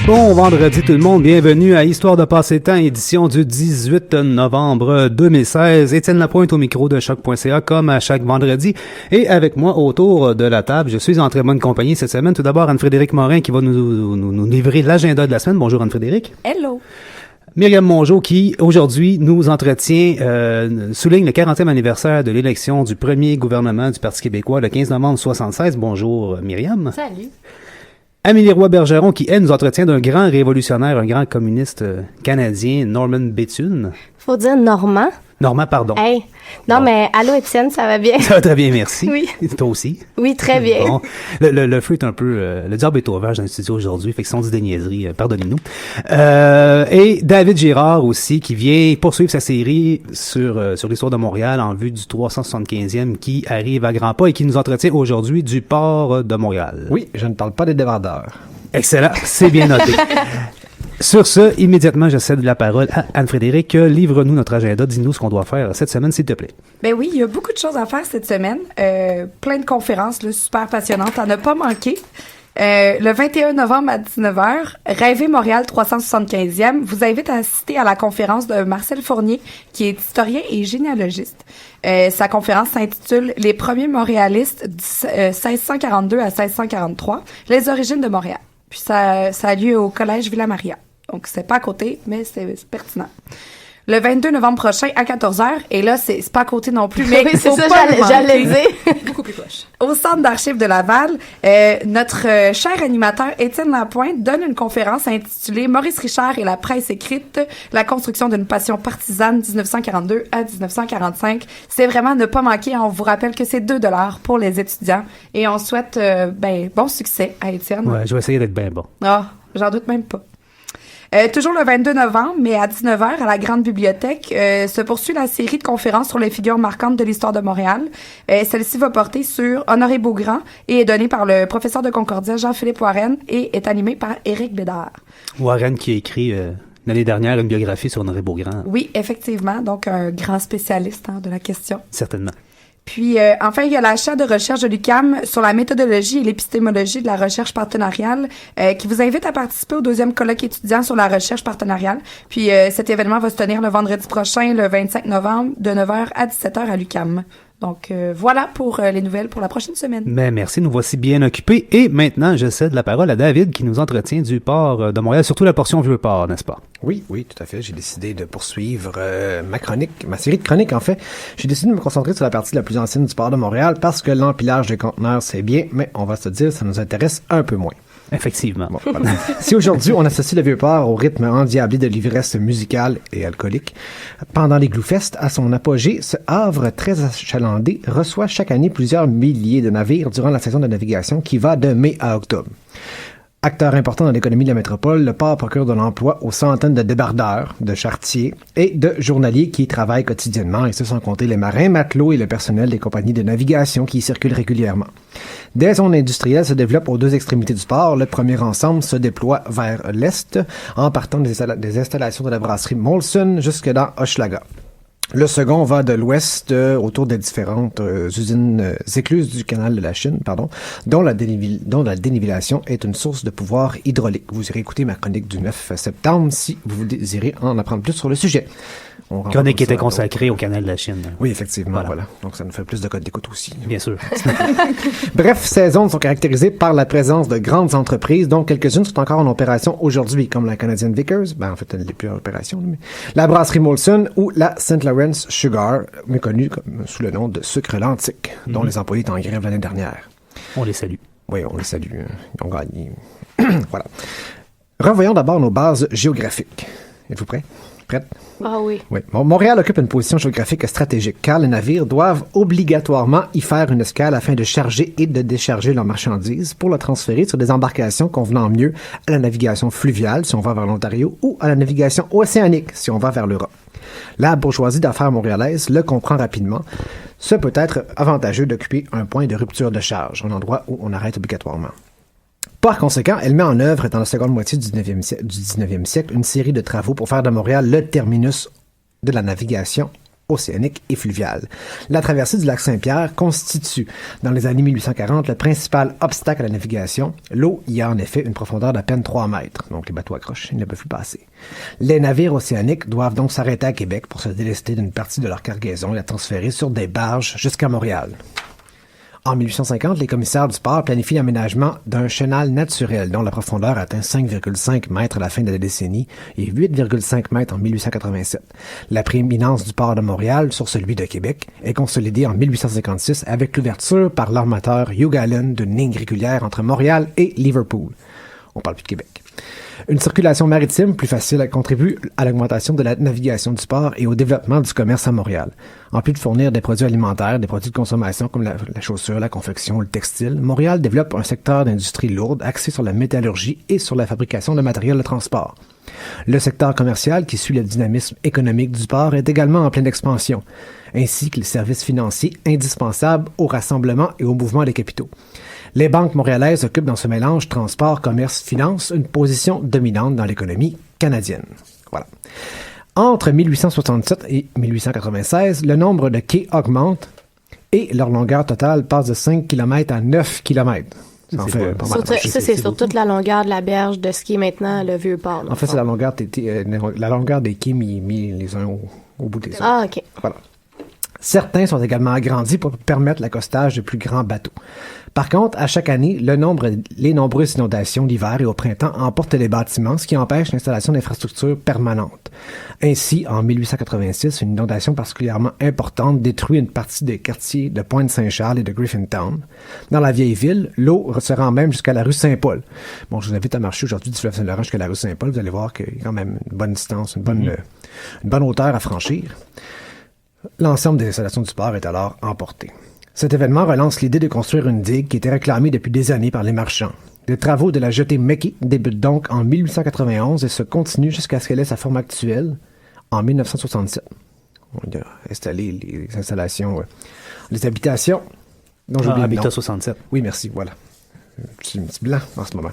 Bon vendredi tout le monde, bienvenue à Histoire de passer temps, édition du 18 novembre 2016. Étienne Lapointe au micro de choc.ca comme à chaque vendredi. Et avec moi autour de la table, je suis en très bonne compagnie cette semaine. Tout d'abord Anne-Frédérique Morin qui va nous livrer l'agenda de la semaine. Bonjour Anne-Frédérique. Hello. Myriam Mongeau qui, aujourd'hui, nous entretient, souligne le 40e anniversaire de l'élection du premier gouvernement du Parti québécois le 15 novembre 1976. Bonjour Myriam. Salut. Amélie Roy-Bergeron qui, elle, nous entretient d'un grand révolutionnaire, un grand communiste canadien, Norman Bethune. Faut dire Normand. Normand, pardon. Hey. Non, bon. Mais allô, Étienne, ça va bien? Ça va très bien, merci. Oui. Toi aussi? Oui, très bien. Bon. Le feu est un peu... le diable est au vert dans le studio aujourd'hui, fait que si on dit des niaiseries, pardonnez-nous. Et David Girard aussi, qui vient poursuivre sa série sur l'histoire de Montréal en vue du 375e qui arrive à grands pas et qui nous entretient aujourd'hui du port de Montréal. Oui, je ne parle pas des débardeurs. Excellent, c'est bien noté. Sur ce, immédiatement, je cède la parole à Anne-Frédérique. Livre-nous notre agenda. Dis-nous ce qu'on doit faire cette semaine, s'il te plaît. Ben oui, il y a beaucoup de choses à faire cette semaine. Plein de conférences là, super passionnantes à ne pas manquer. Le 21 novembre à 19h, Rêver Montréal 375e vous invite à assister à la conférence de Marcel Fournier, qui est historien et généalogiste. Sa conférence s'intitule « Les premiers montréalistes 1642 à 1643, les origines de Montréal ». Puis ça a lieu au Collège Villa-Maria. Donc, c'est pas à côté, mais c'est pertinent. Le 22 novembre prochain, à 14h, et là, c'est pas à côté non plus, mais oui, c'est faut ça, pas j'allais dire. Beaucoup plus proche. Au Centre d'archives de Laval, notre cher animateur Étienne Lapointe donne une conférence intitulée « Maurice Richard et la presse écrite, la construction d'une passion partisane 1942 à 1945 ». C'est vraiment ne pas manquer. On vous rappelle que c'est 2$ pour les étudiants. Et on souhaite bon succès à Étienne. Ouais, je vais essayer d'être bien bon. Ah, j'en doute même pas. Toujours le 22 novembre, mais à 19h, à la Grande Bibliothèque, se poursuit la série de conférences sur les figures marquantes de l'histoire de Montréal. Celle-ci va porter sur Honoré Beaugrand et est donnée par le professeur de Concordia Jean-Philippe Warren et est animée par Éric Bédard. Warren qui a écrit l'année dernière une biographie sur Honoré Beaugrand. Oui, effectivement, donc un grand spécialiste de la question. Certainement. Puis, enfin, il y a la chaire de recherche de l'UQAM sur la méthodologie et l'épistémologie de la recherche partenariale qui vous invite à participer au 2e colloque étudiant sur la recherche partenariale. Puis, cet événement va se tenir le vendredi prochain, le 25 novembre, de 9h à 17h à l'UQAM. Donc, voilà pour les nouvelles pour la prochaine semaine. Mais merci, nous voici bien occupés. Et maintenant, je cède la parole à David qui nous entretient du port de Montréal, surtout la portion Vieux-Port, n'est-ce pas? Oui, tout à fait. J'ai décidé de poursuivre ma série de chroniques, en fait. J'ai décidé de me concentrer sur la partie la plus ancienne du port de Montréal parce que l'empilage de conteneurs, c'est bien, mais on va se dire, ça nous intéresse un peu moins. Effectivement. Bon, voilà. Si aujourd'hui, on associe le Vieux-Port au rythme endiablé de l'ivresse musicale et alcoolique, pendant les Gloufest, à son apogée, ce havre très achalandé reçoit chaque année plusieurs milliers de navires durant la saison de navigation qui va de mai à octobre. Acteur important dans l'économie de la métropole, le port procure de l'emploi aux centaines de débardeurs, de charretiers et de journaliers qui y travaillent quotidiennement, et ce sans compter les marins, matelots et le personnel des compagnies de navigation qui y circulent régulièrement. Des zones industrielles se développent aux deux extrémités du port. Le premier ensemble se déploie vers l'est en partant des installations de la brasserie Molson jusque dans Hochelaga. Le second va de l'ouest autour des différentes usines écluses du canal de la Chine, dont la dénivellation est une source de pouvoir hydraulique. Vous irez écouter ma chronique du 9 septembre si vous désirez en apprendre plus sur le sujet. Chronique qui était consacrée au canal de la Chine. Oui, effectivement, voilà. Donc ça nous fait plus de codes d'écoute aussi. Bien sûr. Bref, ces zones sont caractérisées par la présence de grandes entreprises, dont quelques-unes sont encore en opération aujourd'hui, comme la Canadian Vickers, en fait, elle n'est plus en opération, mais la brasserie Molson ou la St. Lawrence Sugar, mieux connue sous le nom de Sucre Lantique, dont les employés étaient en grève l'année dernière. On les salue. Oui, on les salue. Ils ont gagné. Voilà. Revoyons d'abord nos bases géographiques. Êtes-vous prêts? Prête? Ah oui. Oui. Montréal occupe une position géographique stratégique car les navires doivent obligatoirement y faire une escale afin de charger et de décharger leurs marchandises pour le transférer sur des embarcations convenant mieux à la navigation fluviale si on va vers l'Ontario ou à la navigation océanique si on va vers l'Europe. La bourgeoisie d'affaires montréalaise le comprend rapidement. Ce peut être avantageux d'occuper un point de rupture de charge, un endroit où on arrête obligatoirement. Par conséquent, elle met en œuvre, dans la seconde moitié du 19e siècle, une série de travaux pour faire de Montréal le terminus de la navigation océanique et fluviale. La traversée du lac Saint-Pierre constitue, dans les années 1840, le principal obstacle à la navigation. L'eau y a en effet une profondeur d'à peine 3 mètres, donc les bateaux accrochent, ils ne peuvent plus passer. Les navires océaniques doivent donc s'arrêter à Québec pour se délester d'une partie de leur cargaison et la transférer sur des barges jusqu'à Montréal. En 1850, les commissaires du port planifient l'aménagement d'un chenal naturel dont la profondeur atteint 5,5 mètres à la fin de la décennie et 8,5 mètres en 1887. La prééminence du port de Montréal sur celui de Québec est consolidée en 1856 avec l'ouverture par l'armateur Hugh Allen d'une ligne régulière entre Montréal et Liverpool. On parle plus de Québec. Une circulation maritime plus facile contribue à l'augmentation de la navigation du port et au développement du commerce à Montréal. En plus de fournir des produits alimentaires, des produits de consommation comme la chaussure, la confection, le textile, Montréal développe un secteur d'industrie lourde axé sur la métallurgie et sur la fabrication de matériel de transport. Le secteur commercial, qui suit le dynamisme économique du port, est également en pleine expansion, ainsi que les services financiers indispensables au rassemblement et au mouvement des capitaux. Les banques montréalaises occupent dans ce mélange transport, commerce, finance une position dominante dans l'économie canadienne. Voilà. Entre 1867 et 1896, le nombre de quais augmente et leur longueur totale passe de 5 km à 9 km. Ça, c'est sur toute la longueur de la berge de ce qui est maintenant le Vieux-Port. En fait, c'est la longueur des quais mis les uns au bout des autres. Ah, OK. Voilà. Certains sont également agrandis pour permettre l'accostage de plus grands bateaux. Par contre, à chaque année, les nombreuses inondations l'hiver et au printemps emportent les bâtiments, ce qui empêche l'installation d'infrastructures permanentes. Ainsi, en 1886, une inondation particulièrement importante détruit une partie des quartiers de Pointe-Saint-Charles et de Griffintown. Dans la vieille ville, l'eau se rend même jusqu'à la rue Saint-Paul. Bon, je vous invite à marcher aujourd'hui du fleuve Saint-Laurent jusqu'à la rue Saint-Paul. Vous allez voir qu'il y a quand même une bonne distance, une bonne hauteur à franchir. L'ensemble des installations du port est alors emporté. Cet événement relance l'idée de construire une digue qui était réclamée depuis des années par les marchands. Les travaux de la jetée Mackay débutent donc en 1891 et se continuent jusqu'à ce qu'elle ait sa forme actuelle en 1967. On a installé les installations, les habitations dont j'oublie le nom. Habitat 67. Oui, merci, voilà. Un petit blanc en ce moment.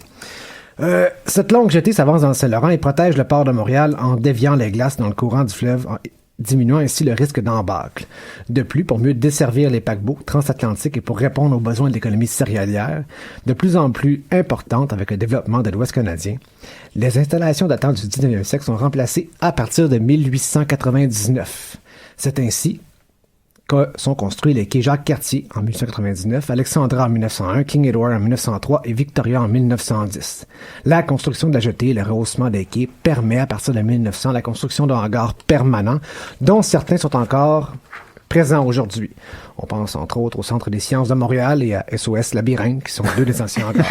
Cette longue jetée s'avance dans le Saint-Laurent et protège le port de Montréal en déviant les glaces dans le courant du fleuve, diminuant ainsi le risque d'embâcle. De plus, pour mieux desservir les paquebots transatlantiques et pour répondre aux besoins de l'économie céréalière, de plus en plus importante avec le développement de l'Ouest canadien, les installations datant du 19e siècle sont remplacées à partir de 1899. C'est ainsi que sont construits les quais Jacques-Cartier en 1899, Alexandra en 1901, King Edward en 1903 et Victoria en 1910. La construction de la jetée et le rehaussement des quais permet à partir de 1900 la construction de hangars permanents, dont certains sont encore présents aujourd'hui. On pense entre autres au Centre des sciences de Montréal et à SOS Labyrinthe, qui sont deux des anciens hangars.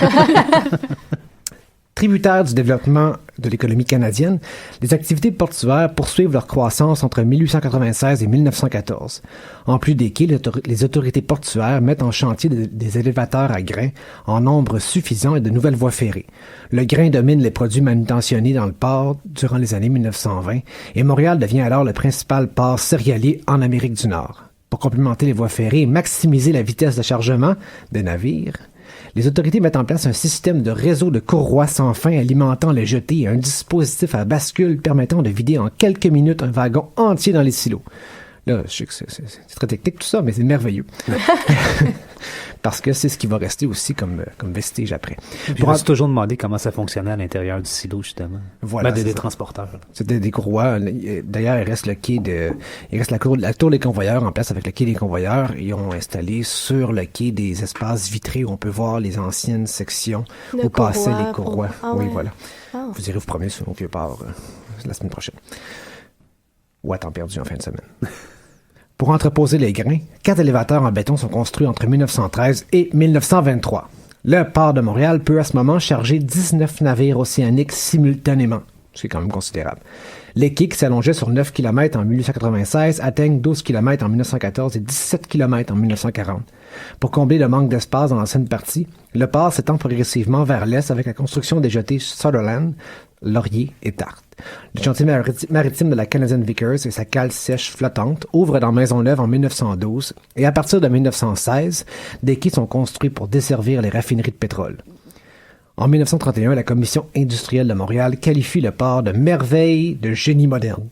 Tributaires du développement de l'économie canadienne, les activités portuaires poursuivent leur croissance entre 1896 et 1914. En plus des quais, les autorités portuaires mettent en chantier des élévateurs à grains en nombre suffisant et de nouvelles voies ferrées. Le grain domine les produits manutentionnés dans le port durant les années 1920 et Montréal devient alors le principal port céréalier en Amérique du Nord. Pour complémenter les voies ferrées et maximiser la vitesse de chargement des navires, les autorités mettent en place un système de réseau de courroies sans fin alimentant les jetées et un dispositif à bascule permettant de vider en quelques minutes un wagon entier dans les silos. Là, je sais que c'est très technique tout ça, mais c'est merveilleux. Parce que c'est ce qui va rester aussi comme vestige après. Je me suis toujours demandé comment ça fonctionnait à l'intérieur du silo, justement. Voilà. Des transporteurs. C'était des courroies. D'ailleurs, il reste la tour des convoyeurs en place avec le quai des convoyeurs. Ils ont installé sur le quai des espaces vitrés où on peut voir les anciennes sections où passaient les courroies. Oui, voilà. Oh. Vous irez vous promener sur mon Vieux-Port la semaine prochaine. Ou à temps perdu en fin de semaine. Pour entreposer les grains, 4 élévateurs en béton sont construits entre 1913 et 1923. Le port de Montréal peut à ce moment charger 19 navires océaniques simultanément, ce qui est quand même considérable. Les quais qui s'allongeaient sur 9 km en 1896 atteignent 12 km en 1914 et 17 km en 1940. Pour combler le manque d'espace dans l'ancienne partie, le port s'étend progressivement vers l'est avec la construction des jetées Sutherland, Laurier et Tarte. Le chantier maritime de la Canadian Vickers et sa cale sèche flottante ouvrent dans Maisonneuve en 1912 et à partir de 1916, des quais sont construits pour desservir les raffineries de pétrole. En 1931, la Commission industrielle de Montréal qualifie le port de merveille de génie moderne.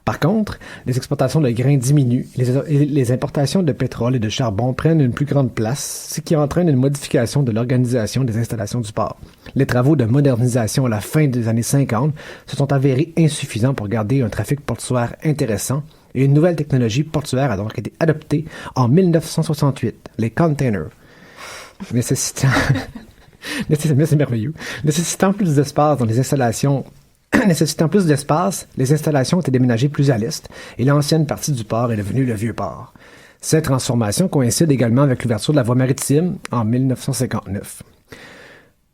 Par contre, les exportations de grains diminuent, les importations de pétrole et de charbon prennent une plus grande place, ce qui entraîne une modification de l'organisation des installations du port. Les travaux de modernisation à la fin des années 50 se sont avérés insuffisants pour garder un trafic portuaire intéressant, et une nouvelle technologie portuaire a donc été adoptée en 1968, les containers, nécessitant c'est merveilleux. Nécessitant plus d'espace, les installations ont été déménagées plus à l'est et l'ancienne partie du port est devenue le vieux port. Cette transformation coïncide également avec l'ouverture de la voie maritime en 1959.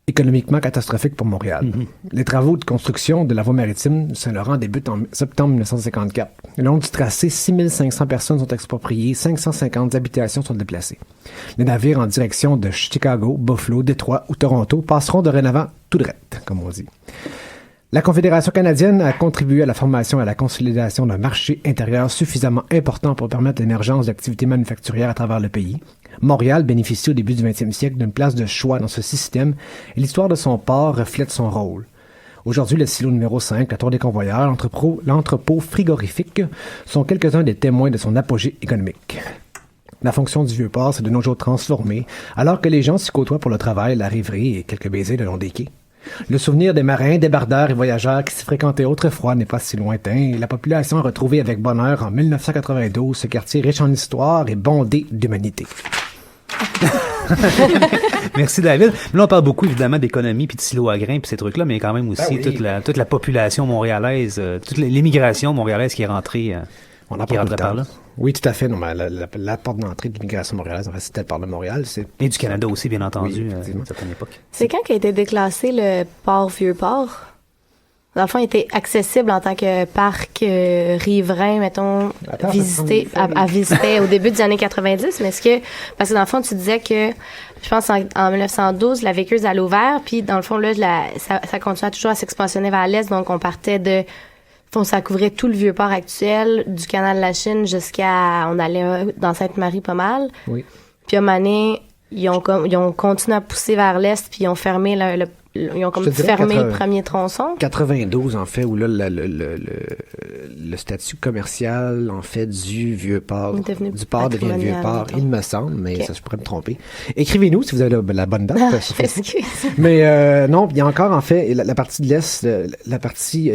Économiquement catastrophique pour Montréal. Les travaux de construction de la voie maritime de Saint-Laurent débutent en septembre 1954. Le long du tracé, 6500 personnes sont expropriées, 550 habitations sont déplacées. Les navires en direction de Chicago, Buffalo, Détroit ou Toronto passeront dorénavant tout droit, comme on dit. La Confédération canadienne a contribué à la formation et à la consolidation d'un marché intérieur suffisamment important pour permettre l'émergence d'activités manufacturières à travers le pays. Montréal bénéficie au début du 20e siècle d'une place de choix dans ce système et l'histoire de son port reflète son rôle. Aujourd'hui, le silo numéro 5, la tour des convoyeurs, l'entrepôt frigorifique sont quelques-uns des témoins de son apogée économique. La fonction du Vieux-Port s'est de nos jours transformée, alors que les gens s'y côtoient pour le travail, la rêverie et quelques baisers le long des quais. Le souvenir des marins, débardeurs et voyageurs qui s'y fréquentaient autrefois n'est pas si lointain et la population a retrouvé avec bonheur en 1992 ce quartier riche en histoire et bondé d'humanité. Merci David. Là on parle beaucoup évidemment d'économie puis de silos à grains puis ces trucs-là, mais quand même aussi toute la population montréalaise, toute l'immigration montréalaise qui est rentrée. On en parle par là. Oui, tout à fait. Non, mais la porte d'entrée de l'immigration montréalaise, en fait, c'était le port de Montréal. Et du Canada aussi, bien entendu, à une certaine époque. C'est quand qu'a été déclassé le port Vieux-Port? Dans le fond, il était accessible en tant que parc riverain, mettons, à visiter au début des années 90. Mais parce que dans le fond, tu disais que, je pense en 1912, la Véqueuse a l'ouvert, puis dans le fond, là, ça continuait toujours à s'expansionner vers l'est, donc on partait de... Ça couvrait tout le Vieux-Port actuel, du canal de la Chine jusqu'à... On allait dans Sainte-Marie pas mal. Oui. Puis à un moment donné, ils ont continué à pousser vers l'est, puis ils ont fermé ils ont comme fermé le premier tronçon. 92, en fait, où là, le statut commercial, en fait, du Vieux-Port, du port devient le Vieux-Port, il me semble, mais ça, je pourrais me tromper. Écrivez-nous si vous avez la bonne date. Mais non, il y a encore, en fait, la partie de l'Est, la partie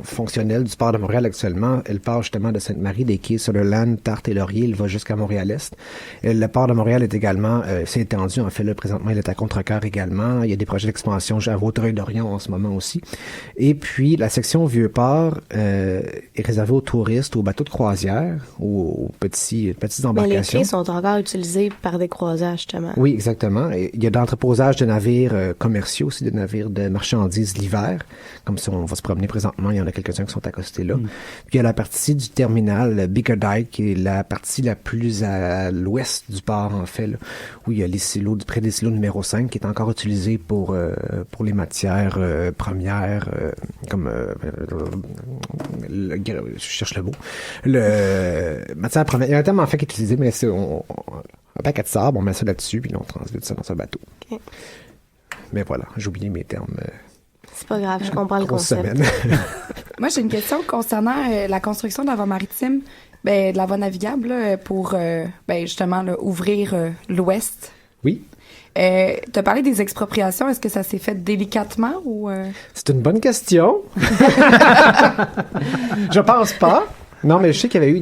fonctionnelle du port de Montréal actuellement, elle part justement de Sainte-Marie, des quais Sutherland, Tarte et Laurier, il va jusqu'à Montréal-Est. Le port de Montréal est également, s'est étendu, en fait, là, présentement, il est à Contrecœur également. Il y a des projets d'expansion à Vaudreuil-Dorion en ce moment aussi. Et puis, la section Vieux-Port est réservée aux touristes, aux bateaux de croisière, aux petites embarcations. Mais les quais sont encore utilisés par des croisières, justement. Oui, exactement. Et il y a de l'entreposage de navires commerciaux aussi, de navires de marchandises l'hiver. Comme si on va se promener présentement, il y en a quelques-uns qui sont accostés là. Puis il y a la partie du terminal Bickerdike, qui est la partie la plus à l'ouest du port, en fait, là, où il y a les silos, près des silos numéro 5, qui est encore utilisé pour les matières premières, comme je cherche le mot. Matière première, il y a un terme en fait qui est utilisé, mais c'est un paquet de sable, on met ça là-dessus, puis on transvite ça dans un bateau. Okay. Mais voilà, j'ai oublié mes termes. C'est pas grave, je comprends le concept. Moi, j'ai une question concernant la construction de la voie maritime, de la voie navigable, pour justement ouvrir l'ouest. Oui. T'as parlé des expropriations. Est-ce que ça s'est fait délicatement ou... C'est une bonne question. Je pense pas. Non, mais je sais qu'il y avait eu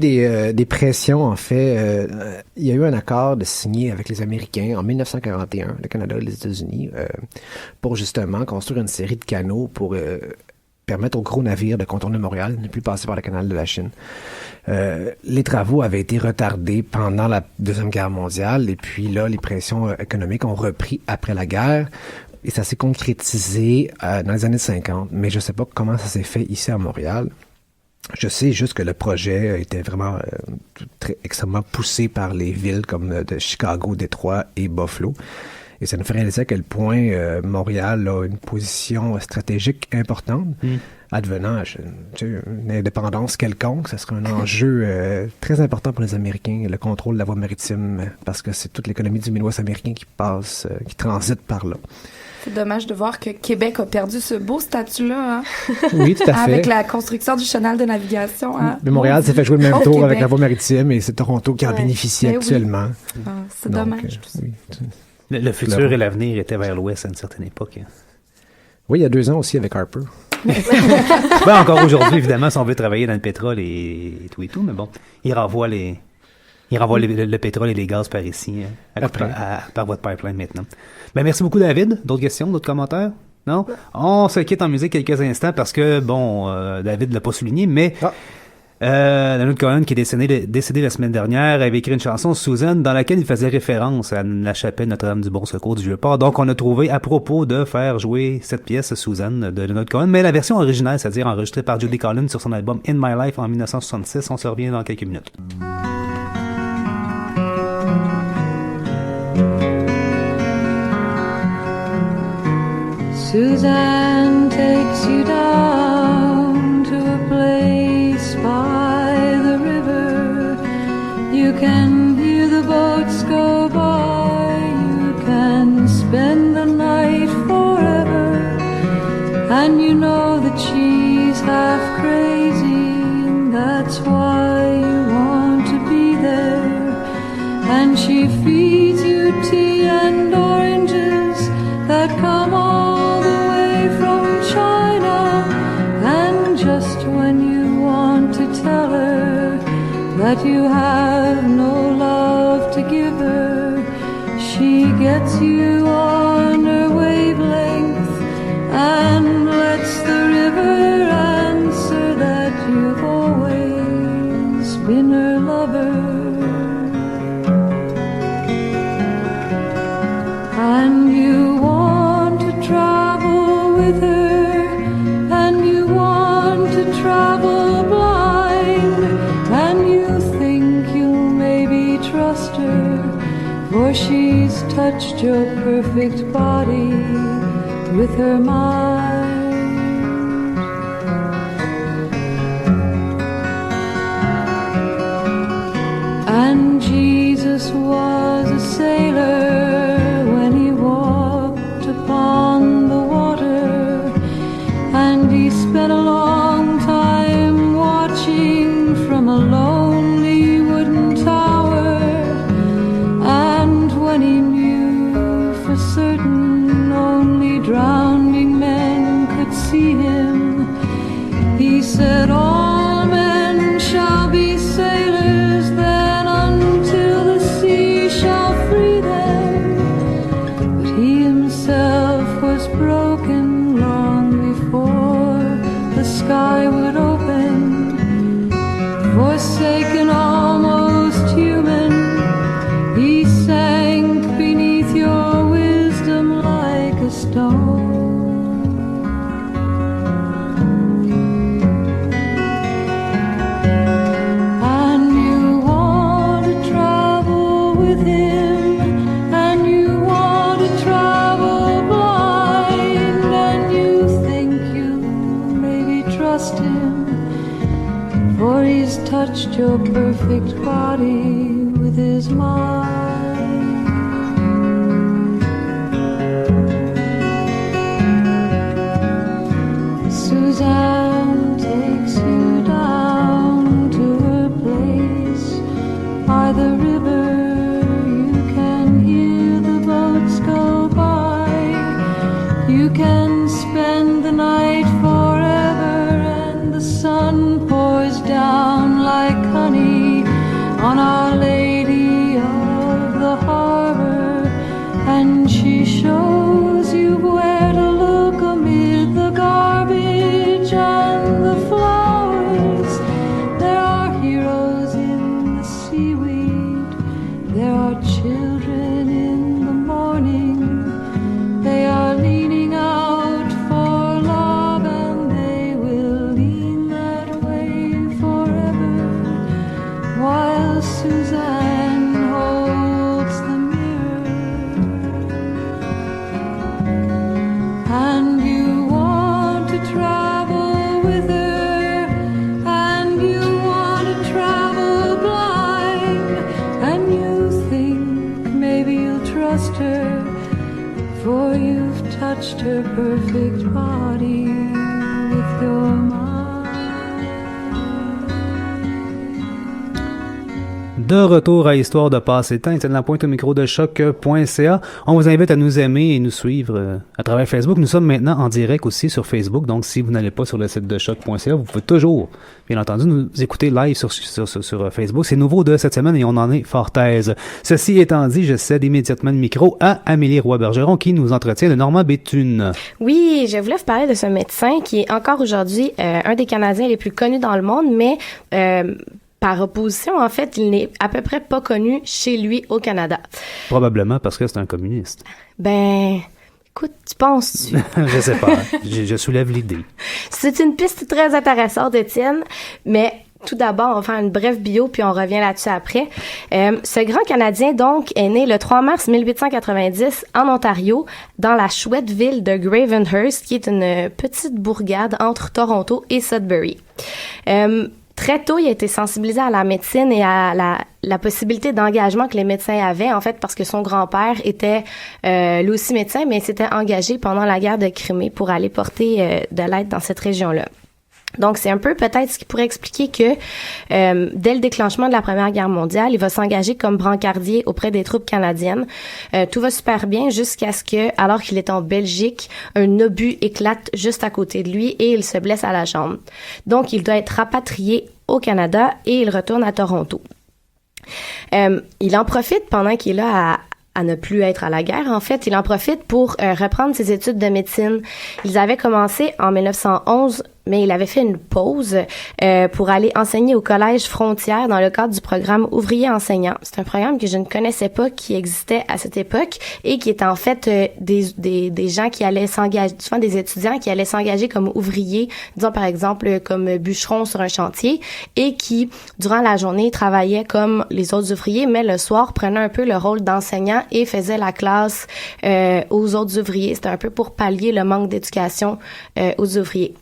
des pressions, en fait. Il y a eu un accord de signé avec les Américains en 1941, le Canada et les États-Unis, pour justement construire une série de canaux pour permettre aux gros navires de contourner Montréal, ne plus passer par le canal de la Chine. Les travaux avaient été retardés pendant la Deuxième Guerre mondiale et puis là, les pressions économiques ont repris après la guerre et ça s'est concrétisé dans les années 50. Mais je sais pas comment ça s'est fait ici à Montréal. Je sais juste que le projet était vraiment extrêmement poussé par les villes comme de Chicago, Détroit et Buffalo. Et ça nous fait réaliser à quel point Montréal a une position stratégique importante. Advenant une indépendance quelconque, ça serait un enjeu très important pour les Américains, le contrôle de la voie maritime, parce que c'est toute l'économie du Midwest américain qui passe, qui transite par là. C'est dommage de voir que Québec a perdu ce beau statut-là. Hein? Oui, tout à fait. Avec la construction du chenal de navigation. Hein? Mais Montréal s'est fait jouer le même tour Québec. avec la voie maritime et c'est Toronto qui en bénéficie Ben actuellement. Oui. Ah, c'est Donc, dommage. oui. Le futur et l'avenir étaient vers l'ouest à une certaine époque. Hein. Oui, il y a 2 ans aussi avec Harper. Ben, encore aujourd'hui, évidemment, si on veut travailler dans le pétrole et tout, mais bon, il renvoie le pétrole et les gaz par ici, par votre pipeline maintenant. Ben, merci beaucoup, David. D'autres questions, d'autres commentaires? Non? On se quitte en musique quelques instants parce que, bon, David l'a pas souligné, mais Leonard Cohen, qui est décédé la semaine dernière, avait écrit une chanson, Suzanne, dans laquelle il faisait référence à la chapelle Notre-Dame du Bon Secours du Vieux-Port. Donc, on a trouvé à propos de faire jouer cette pièce, Suzanne, de Leonard Cohen, mais la version originale, c'est-à-dire enregistrée par Judy Collins sur son album In My Life en 1966. On se revient dans quelques minutes. Suzanne takes you down to a place by the river. You can hear the boats go by. You can spend the night forever. And you know that she's half crazy, and that's why you want to be there. And she feeds you tea and oranges that come all China, and just when you want to tell her that you have no love to give her, she gets you on her wavelength and lets the river answer that you've always been her lover. And you want to travel with her, travel blind, and you think you'll maybe trust her, for she's touched your perfect body with her mind. And Jesus was a sailor when he walked upon the water, and he spent a long time watching from a lonely wooden tower. And when he knew for certain only drowning men could see him, he said, all men shall be sailors then until the sea shall free them. But he himself was broken long before the sky would open, forsaken, almost human. He sank beneath your wisdom like a stone. And you want to travel with him, and you want to travel blind, and you think you maybe trust him, for he's touched your perfect body with his mind. Suzanne takes you down to her place by the river. You can hear the boats go by. You can spend the night forever, and the sun pours down like honey on Our Lady of the Harbor, and she shows you where to look amid the garbage and the flowers. There are heroes in the seaweed, there are children in the morning. They are leaning out for touched her perfect body with your mind. De retour à Histoire de passer temps, Étienne Lapointe au micro de choc.ca. On vous invite à nous aimer et nous suivre à travers Facebook. Nous sommes maintenant en direct aussi sur Facebook, donc si vous n'allez pas sur le site de choc.ca, vous pouvez toujours, bien entendu, nous écouter live sur Facebook. C'est nouveau de cette semaine et on en est fort aise. Ceci étant dit, je cède immédiatement le micro à Amélie Roy-Bergeron qui nous entretient de Normand Béthune. Oui, je voulais vous parler de ce médecin qui est encore aujourd'hui un des Canadiens les plus connus dans le monde, mais par opposition, en fait, il n'est à peu près pas connu chez lui au Canada. Probablement parce que c'est un communiste. Ben, écoute, tu penses-tu? Je sais pas. Je soulève l'idée. C'est une piste très intéressante, Étienne, mais tout d'abord, on va faire une brève bio, puis on revient là-dessus après. Ce grand Canadien, donc, est né le 3 mars 1890 en Ontario, dans la chouette ville de Gravenhurst, qui est une petite bourgade entre Toronto et Sudbury. Très tôt, il a été sensibilisé à la médecine et à la possibilité d'engagement que les médecins avaient, en fait, parce que son grand-père était lui aussi médecin, mais s'était engagé pendant la guerre de Crimée pour aller porter de l'aide dans cette région-là. Donc, c'est un peu peut-être ce qui pourrait expliquer que dès le déclenchement de la Première Guerre mondiale, il va s'engager comme brancardier auprès des troupes canadiennes. Tout va super bien jusqu'à ce que, alors qu'il est en Belgique, un obus éclate juste à côté de lui et il se blesse à la jambe. Donc, il doit être rapatrié au Canada et il retourne à Toronto. Il en profite pendant qu'il est là à ne plus être à la guerre, en fait. Il en profite pour reprendre ses études de médecine. Ils avaient commencé en 1911, mais il avait fait une pause pour aller enseigner au Collège Frontière dans le cadre du programme Ouvrier enseignant. C'est un programme que je ne connaissais pas, qui existait à cette époque et qui était en fait des gens qui allaient s'engager, souvent des étudiants qui allaient s'engager comme ouvriers, disons par exemple comme bûcherons sur un chantier, et qui, durant la journée, travaillaient comme les autres ouvriers, mais le soir prenaient un peu le rôle d'enseignant et faisaient la classe aux autres ouvriers. C'était un peu pour pallier le manque d'éducation aux ouvriers.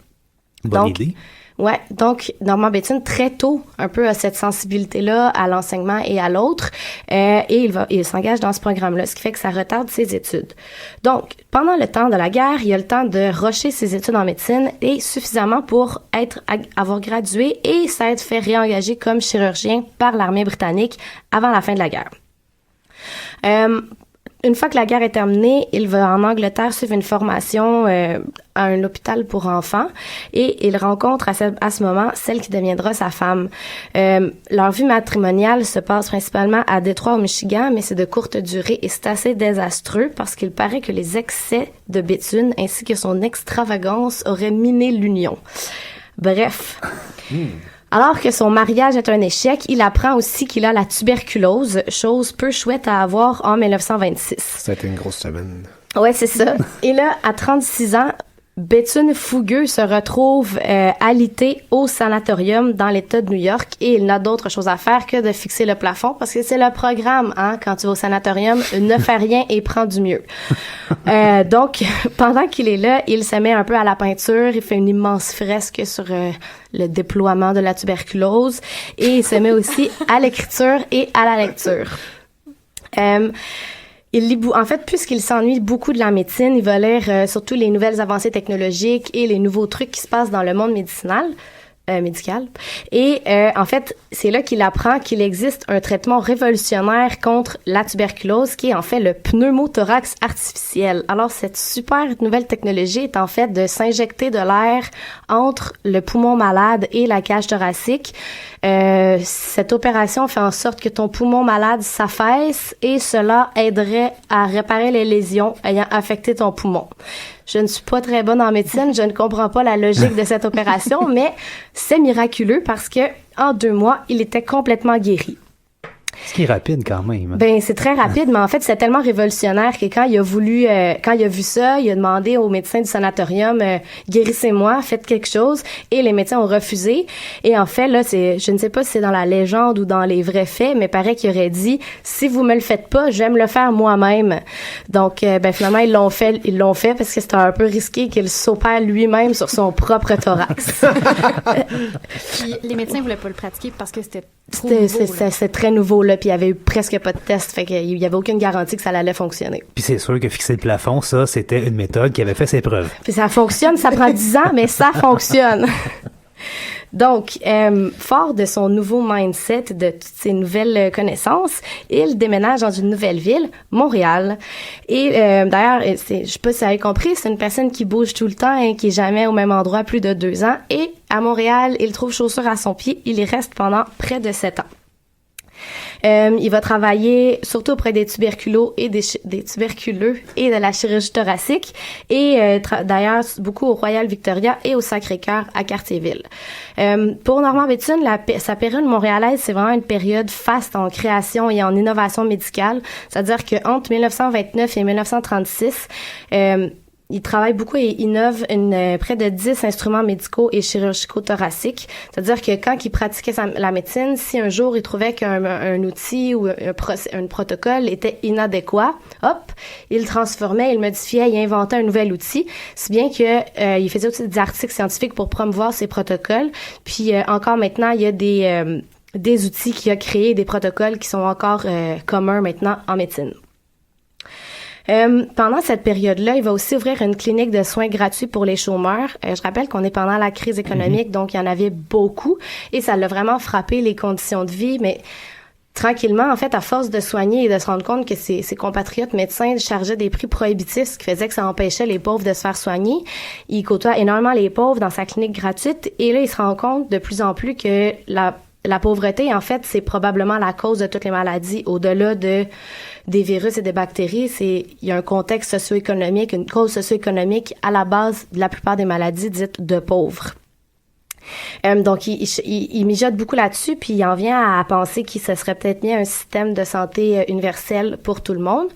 Bonne idée. Ouais, donc Normand Béthune très tôt un peu a cette sensibilité-là à l'enseignement et à l'autre, et il s'engage dans ce programme-là, ce qui fait que ça retarde ses études. Donc, pendant le temps de la guerre, il a le temps de rusher ses études en médecine et suffisamment pour avoir gradué et s'être fait réengager comme chirurgien par l'armée britannique avant la fin de la guerre. Une fois que la guerre est terminée, il va en Angleterre suivre une formation à un hôpital pour enfants et il rencontre à ce moment celle qui deviendra sa femme. Leur vie matrimoniale se passe principalement à Détroit au Michigan, mais c'est de courte durée et c'est assez désastreux parce qu'il paraît que les excès de Béthune ainsi que son extravagance auraient miné l'union. Bref. Alors que son mariage est un échec, il apprend aussi qu'il a la tuberculose, chose peu chouette à avoir en 1926. C'était une grosse semaine. Ouais, c'est ça. Et là, à 36 ans, Béthune fougueux se retrouve alité au sanatorium dans l'État de New York et il n'a d'autre chose à faire que de fixer le plafond parce que c'est le programme, hein, quand tu vas au sanatorium, ne fais rien et prends du mieux. Donc, pendant qu'il est là, il se met un peu à la peinture, il fait une immense fresque sur le déploiement de la tuberculose et il se met aussi à l'écriture et à la lecture. Il lit en fait, puisqu'il s'ennuie beaucoup de la médecine, il va lire surtout les nouvelles avancées technologiques et les nouveaux trucs qui se passent dans le monde médical. Et en fait, c'est là qu'il apprend qu'il existe un traitement révolutionnaire contre la tuberculose qui est en fait le pneumothorax artificiel. Alors, cette super nouvelle technologie est en fait de s'injecter de l'air entre le poumon malade et la cage thoracique. Cette opération fait en sorte que ton poumon malade s'affaisse et cela aiderait à réparer les lésions ayant affecté ton poumon. Je ne suis pas très bonne en médecine, je ne comprends pas la logique de cette opération, mais c'est miraculeux parce que en 2 mois, il était complètement guéri. Ce qui est rapide quand même. Ben c'est très rapide, mais en fait c'est tellement révolutionnaire que quand il a vu ça, il a demandé aux médecins du sanatorium guérissez-moi, faites quelque chose, et les médecins ont refusé. Et en fait là, je ne sais pas si c'est dans la légende ou dans les vrais faits, mais paraît qu'il aurait dit si vous me le faites pas, je vais me le faire moi-même. Donc finalement ils l'ont fait parce que c'était un peu risqué qu'il s'opère lui-même sur son propre thorax. Puis les médecins voulaient pas le pratiquer parce que c'était trop C'est nouveau. très nouveau là. là, puis il y avait eu presque pas de test, fait qu'il y avait aucune garantie que ça allait fonctionner. Puis c'est sûr que fixer le plafond, ça, c'était une méthode qui avait fait ses preuves. Puis ça fonctionne, ça prend 10 ans, mais ça fonctionne. Donc, fort de son nouveau mindset, de toutes ses nouvelles connaissances, il déménage dans une nouvelle ville, Montréal. Et d'ailleurs, je sais pas si vous avez compris, c'est une personne qui bouge tout le temps et qui est jamais au même endroit plus de 2 ans. Et à Montréal, il trouve chaussures à son pied. Il y reste pendant près de 7 ans. Il va travailler surtout auprès des tuberculeux et des tuberculeux et de la chirurgie thoracique et d'ailleurs beaucoup au Royal Victoria et au Sacré-Cœur à Cartierville. Pour Normand Béthune, sa période montréalaise, c'est vraiment une période faste en création et en innovation médicale. C'est-à-dire qu'entre 1929 et 1936, il travaille beaucoup et innove près de 10 instruments médicaux et chirurgicaux thoraciques. C'est-à-dire que quand il pratiquait la médecine, si un jour il trouvait qu'un outil ou un protocole était inadéquat, hop, il le transformait, il le modifiait, il inventait un nouvel outil. Si bien que il faisait aussi des articles scientifiques pour promouvoir ses protocoles. Puis encore maintenant, il y a des outils qu'il a créés, des protocoles qui sont encore communs maintenant en médecine. Pendant cette période-là, il va aussi ouvrir une clinique de soins gratuits pour les chômeurs. Je rappelle qu'on est pendant la crise économique, donc il y en avait beaucoup et ça l'a vraiment frappé les conditions de vie, mais tranquillement, en fait, à force de soigner et de se rendre compte que ses compatriotes médecins chargeaient des prix prohibitifs, ce qui faisait que ça empêchait les pauvres de se faire soigner. Il côtoie énormément les pauvres dans sa clinique gratuite et là, il se rend compte de plus en plus que la pauvreté, en fait, c'est probablement la cause de toutes les maladies. Au-delà des virus et des bactéries, il y a un contexte socio-économique, une cause socio-économique à la base de la plupart des maladies dites de pauvres. Donc, il mijote beaucoup là-dessus, puis il en vient à penser qu'il se serait peut-être mis un système de santé universel pour tout le monde,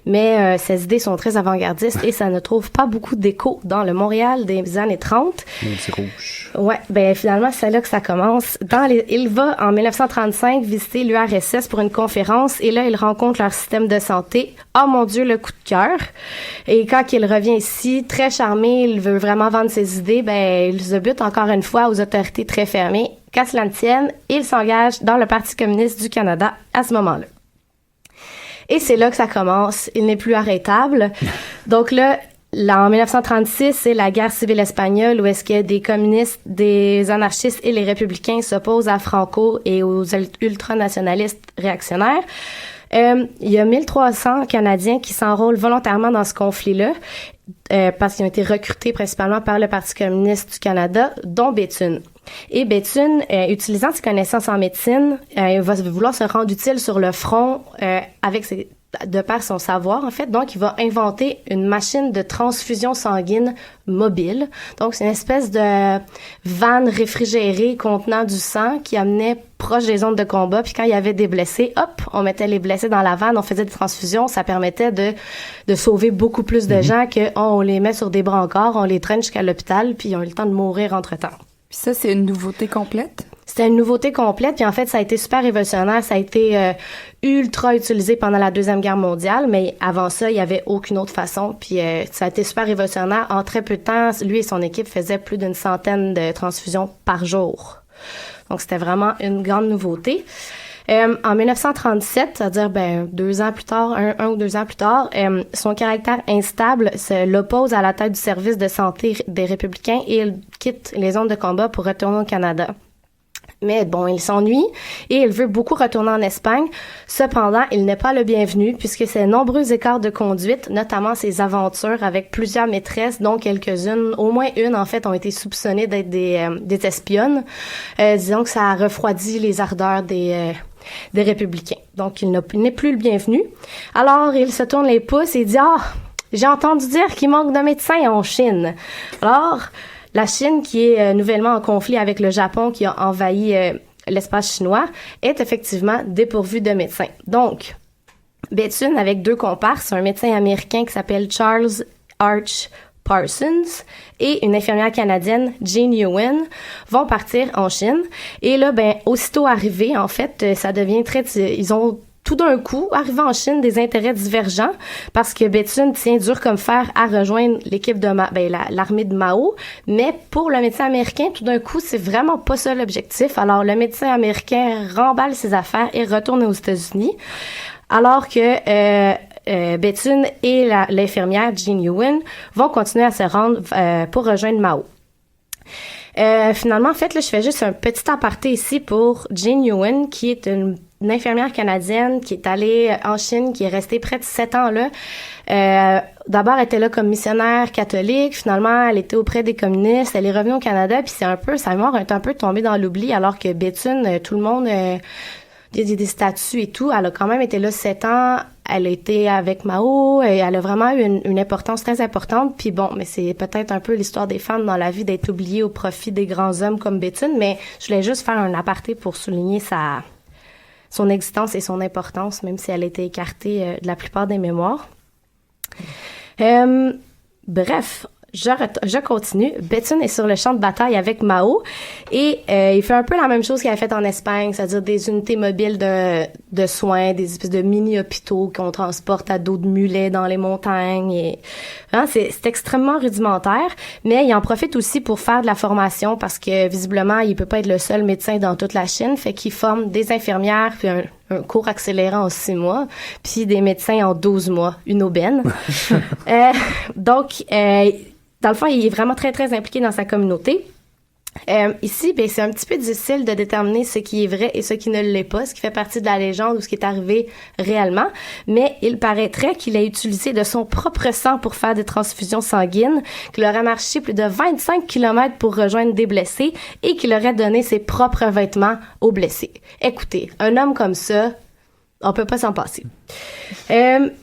mais ces idées sont très avant-gardistes et ça ne trouve pas beaucoup d'écho dans le Montréal des années 30. C'est rouge. Ouais, ben finalement, c'est là que ça commence. Il va, en 1935, visiter l'URSS pour une conférence et là, il rencontre leur système de santé. Oh mon Dieu, le coup de cœur! Et quand il revient ici, très charmé, il veut vraiment vendre ses idées, ben il se bute encore une fois aux autorités très fermées. Qu'à cela ne tienne, il s'engage dans le Parti communiste du Canada à ce moment-là. Et c'est là que ça commence. Il n'est plus arrêtable. Donc là, en 1936, c'est la guerre civile espagnole où est-ce que des communistes, des anarchistes et les républicains s'opposent à Franco et aux ultranationalistes réactionnaires. Il y a 1300 Canadiens qui s'enrôlent volontairement dans ce conflit-là parce qu'ils ont été recrutés principalement par le Parti communiste du Canada, dont Béthune. Et Béthune, utilisant ses connaissances en médecine, il va vouloir se rendre utile sur le front de par son savoir, en fait. Donc, il va inventer une machine de transfusion sanguine mobile. Donc, c'est une espèce de vanne réfrigérée contenant du sang qui amenait proche des zones de combat. Puis quand il y avait des blessés, hop, on mettait les blessés dans la vanne, on faisait des transfusions. Ça permettait de sauver beaucoup plus de gens que on les met sur des brancards, on les traîne jusqu'à l'hôpital, puis ils ont eu le temps de mourir entre-temps. Puis ça, c'est une nouveauté complète? C'était une nouveauté complète, puis en fait, ça a été super révolutionnaire. Ça a été ultra utilisé pendant la Deuxième Guerre mondiale, mais avant ça, il y avait aucune autre façon. Puis ça a été super révolutionnaire. En très peu de temps, lui et son équipe faisaient plus d'une centaine de transfusions par jour. Donc, c'était vraiment une grande nouveauté. En 1937, c'est-à-dire 2 ans plus tard, un ou 2 ans plus tard, son caractère instable l'oppose à la tête du service de santé des Républicains et il quitte les zones de combat pour retourner au Canada. Mais bon, il s'ennuie et il veut beaucoup retourner en Espagne. Cependant, il n'est pas le bienvenu puisque ses nombreux écarts de conduite, notamment ses aventures avec plusieurs maîtresses, dont quelques-unes, au moins une en fait, ont été soupçonnées d'être des espionnes. Disons que ça a refroidi les ardeurs des républicains. Donc, il n'est plus le bienvenu. Alors, il se tourne les pouces et dit « Ah, j'ai entendu dire qu'il manque de médecins en Chine. » Alors, la Chine, qui est nouvellement en conflit avec le Japon, qui a envahi l'espace chinois, est effectivement dépourvue de médecins. Donc, Béthune, avec 2 comparses, un médecin américain qui s'appelle Charles Arch Parsons et une infirmière canadienne, Jean Ewen, vont partir en Chine. Et là, aussitôt arrivés, en fait, ça devient ils ont tout d'un coup, arrivent en Chine des intérêts divergents parce que Béthune tient dur comme fer à rejoindre l'équipe de l'armée de Mao. Mais pour le médecin américain, tout d'un coup, c'est vraiment pas ça l'objectif. Alors, le médecin américain remballe ses affaires et retourne aux États-Unis. Alors que Béthune et l'infirmière Jean Yuen vont continuer à se rendre pour rejoindre Mao. Finalement, en fait, là, je fais juste un petit aparté ici pour Jean Yuen, qui est une infirmière canadienne qui est allée en Chine, qui est restée près de 7 ans là. D'abord, elle était là comme missionnaire catholique. Finalement, elle était auprès des communistes. Elle est revenue au Canada, puis sa mémoire est un peu tombée dans l'oubli, alors que Béthune, tout le monde... il y a des statues et tout. Elle a quand même été là 7 ans. Elle a été avec Mao et elle a vraiment eu une importance très importante. Puis bon, mais c'est peut-être un peu l'histoire des femmes dans la vie d'être oubliées au profit des grands hommes comme Béthune. Mais je voulais juste faire un aparté pour souligner son existence et son importance, même si elle a été écartée de la plupart des mémoires. Bref, je continue. Béthune est sur le champ de bataille avec Mao et il fait un peu la même chose qu'il avait fait en Espagne, c'est-à-dire des unités mobiles de soins, des espèces de mini-hôpitaux qu'on transporte à dos de mulets dans les montagnes. Et hein, c'est extrêmement rudimentaire, mais il en profite aussi pour faire de la formation parce que visiblement, il peut pas être le seul médecin dans toute la Chine, fait qu'il forme des infirmières puis un cours accélérant en 6 mois, puis des médecins en 12 mois, une aubaine. Donc, dans le fond, il est vraiment très, très impliqué dans sa communauté. Ici, ben, c'est un petit peu difficile de déterminer ce qui est vrai et ce qui ne l'est pas, ce qui fait partie de la légende ou ce qui est arrivé réellement. Mais il paraîtrait qu'il a utilisé de son propre sang pour faire des transfusions sanguines, qu'il aurait marché plus de 25 km pour rejoindre des blessés et qu'il aurait donné ses propres vêtements aux blessés. Écoutez, un homme comme ça, on peut pas s'en passer.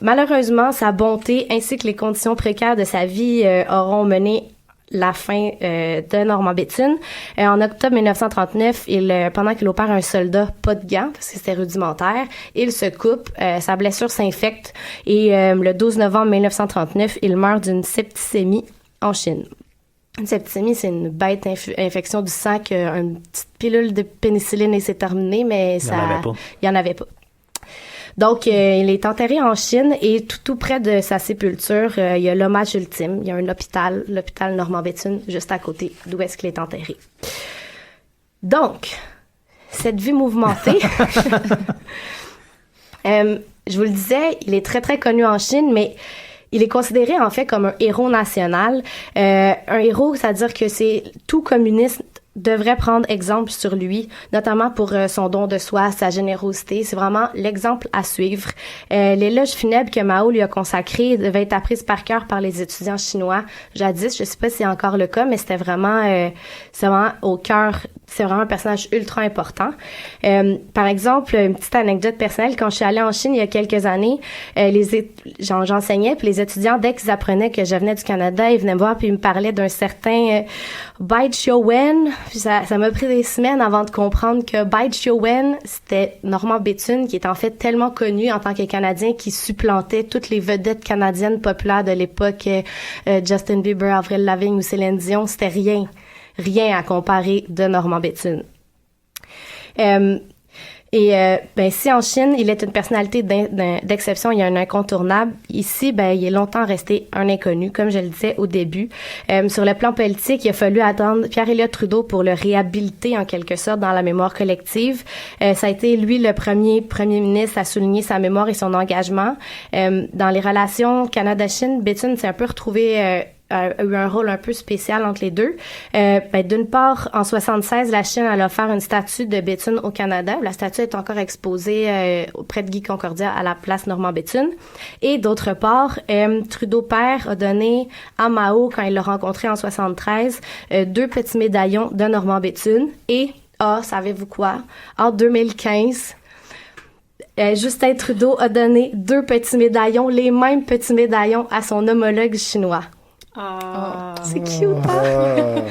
Malheureusement, sa bonté ainsi que les conditions précaires de sa vie auront mené la fin de Normand Béthune. En octobre 1939, pendant qu'il opère un soldat, pas de gants, parce que c'était rudimentaire, il se coupe, sa blessure s'infecte et le 12 novembre 1939, il meurt d'une septicémie en Chine. Une septicémie, c'est une bête infection du sang qu'une petite pilule de pénicilline et c'est terminé, mais il y en avait pas. Donc, il est enterré en Chine et tout près de sa sépulture, il y a l'hommage ultime. Il y a un hôpital, l'hôpital Normand Béthune, juste à côté d'où est-ce qu'il est enterré. Donc, cette vie mouvementée, je vous le disais, il est très, très connu en Chine, mais il est considéré en fait comme un héros national. Un héros, c'est-à-dire que c'est tout communiste devrait prendre exemple sur lui, notamment pour son don de soi, sa générosité. C'est vraiment l'exemple à suivre. L'éloge funèbre que Mao lui a consacré devait être apprise par cœur par les étudiants chinois jadis. Je sais pas si c'est encore le cas, mais c'était vraiment, c'est vraiment au cœur. C'est vraiment un personnage ultra important. Par exemple, une petite anecdote personnelle, quand je suis allée en Chine il y a quelques années, j'enseignais, puis les étudiants, dès qu'ils apprenaient que je venais du Canada, ils venaient me voir puis ils me parlaient d'un certain Bai Chou-wen. Puis ça m'a pris des semaines avant de comprendre que Bai Chou-wen, c'était Normand Béthune, qui est en fait tellement connu en tant que Canadien qui supplantait toutes les vedettes canadiennes populaires de l'époque, Justin Bieber, Avril Lavigne ou Céline Dion. C'était rien à comparer de Normand Béthune. Si en Chine, il est une personnalité d'exception, il y a un incontournable. Ici, il est longtemps resté un inconnu, comme je le disais au début. Sur le plan politique, il a fallu attendre Pierre-Éliott Trudeau pour le réhabiliter en quelque sorte dans la mémoire collective. Ça a été lui le premier ministre à souligner sa mémoire et son engagement. Dans les relations Canada-Chine, Béthune s'est un peu retrouvé a eu un rôle un peu spécial entre les deux. D'une part, en 76, la Chine a offert une statue de Béthune au Canada. La statue est encore exposée auprès de Guy Concordia à la place Normand Béthune. Et d'autre part, Trudeau père a donné à Mao, quand il l'a rencontré en 73, 2 petits médaillons de Normand Béthune. Et, savez-vous quoi? En 2015, Justin Trudeau a donné 2 petits médaillons, les mêmes petits médaillons à son homologue chinois. C'est cute, hein?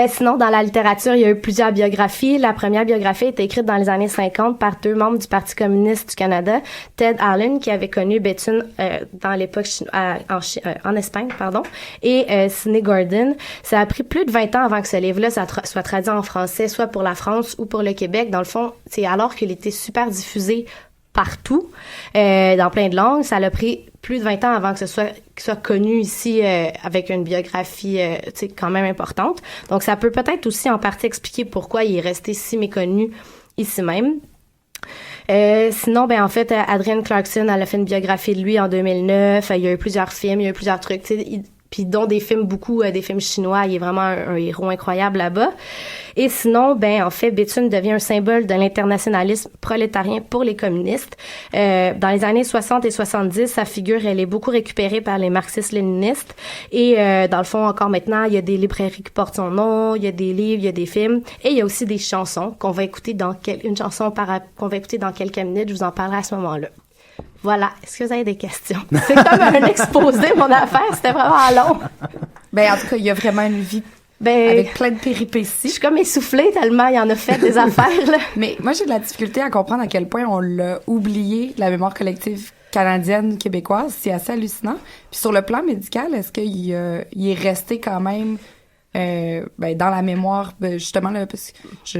Sinon, dans la littérature, il y a eu plusieurs biographies. La première biographie a été écrite dans les années 50 par 2 membres du Parti communiste du Canada, Ted Allen, qui avait connu Béthune dans l'époque en Espagne, et Sidney Gordon. Ça a pris plus de 20 ans avant que ce livre-là soit traduit en français, soit pour la France ou pour le Québec. Dans le fond, c'est alors qu'il était super diffusé partout, dans plein de langues. Ça l'a pris plus de 20 ans avant que qu'il soit connu ici avec une biographie tu sais, quand même importante. Donc, ça peut peut-être aussi en partie expliquer pourquoi il est resté si méconnu ici même. Sinon, en fait, Adrienne Clarkson, elle a fait une biographie de lui en 2009. Il y a eu plusieurs films, il y a eu plusieurs trucs, tu sais, puis dont des films, beaucoup des films chinois. Il est vraiment un héros incroyable là-bas. Et sinon, en fait, Béthune devient un symbole de l'internationalisme prolétarien pour les communistes. Dans les années 60 et 70, sa figure, elle est beaucoup récupérée par les marxistes-léninistes. Et dans le fond, encore maintenant, il y a des librairies qui portent son nom, il y a des livres, il y a des films. Et il y a aussi des chansons qu'on va écouter qu'on va écouter dans quelques minutes. Je vous en parlerai à ce moment-là. Voilà. Est-ce que vous avez des questions? C'est comme un exposé, mon affaire. C'était vraiment long. En tout cas, il y a vraiment une vie avec plein de péripéties. Je suis comme essoufflée tellement il y en a fait des affaires, là. Mais moi, j'ai de la difficulté à comprendre à quel point on l'a oublié, la mémoire collective canadienne, québécoise. C'est assez hallucinant. Puis sur le plan médical, est-ce qu'il est resté quand même dans la mémoire, justement, là, parce que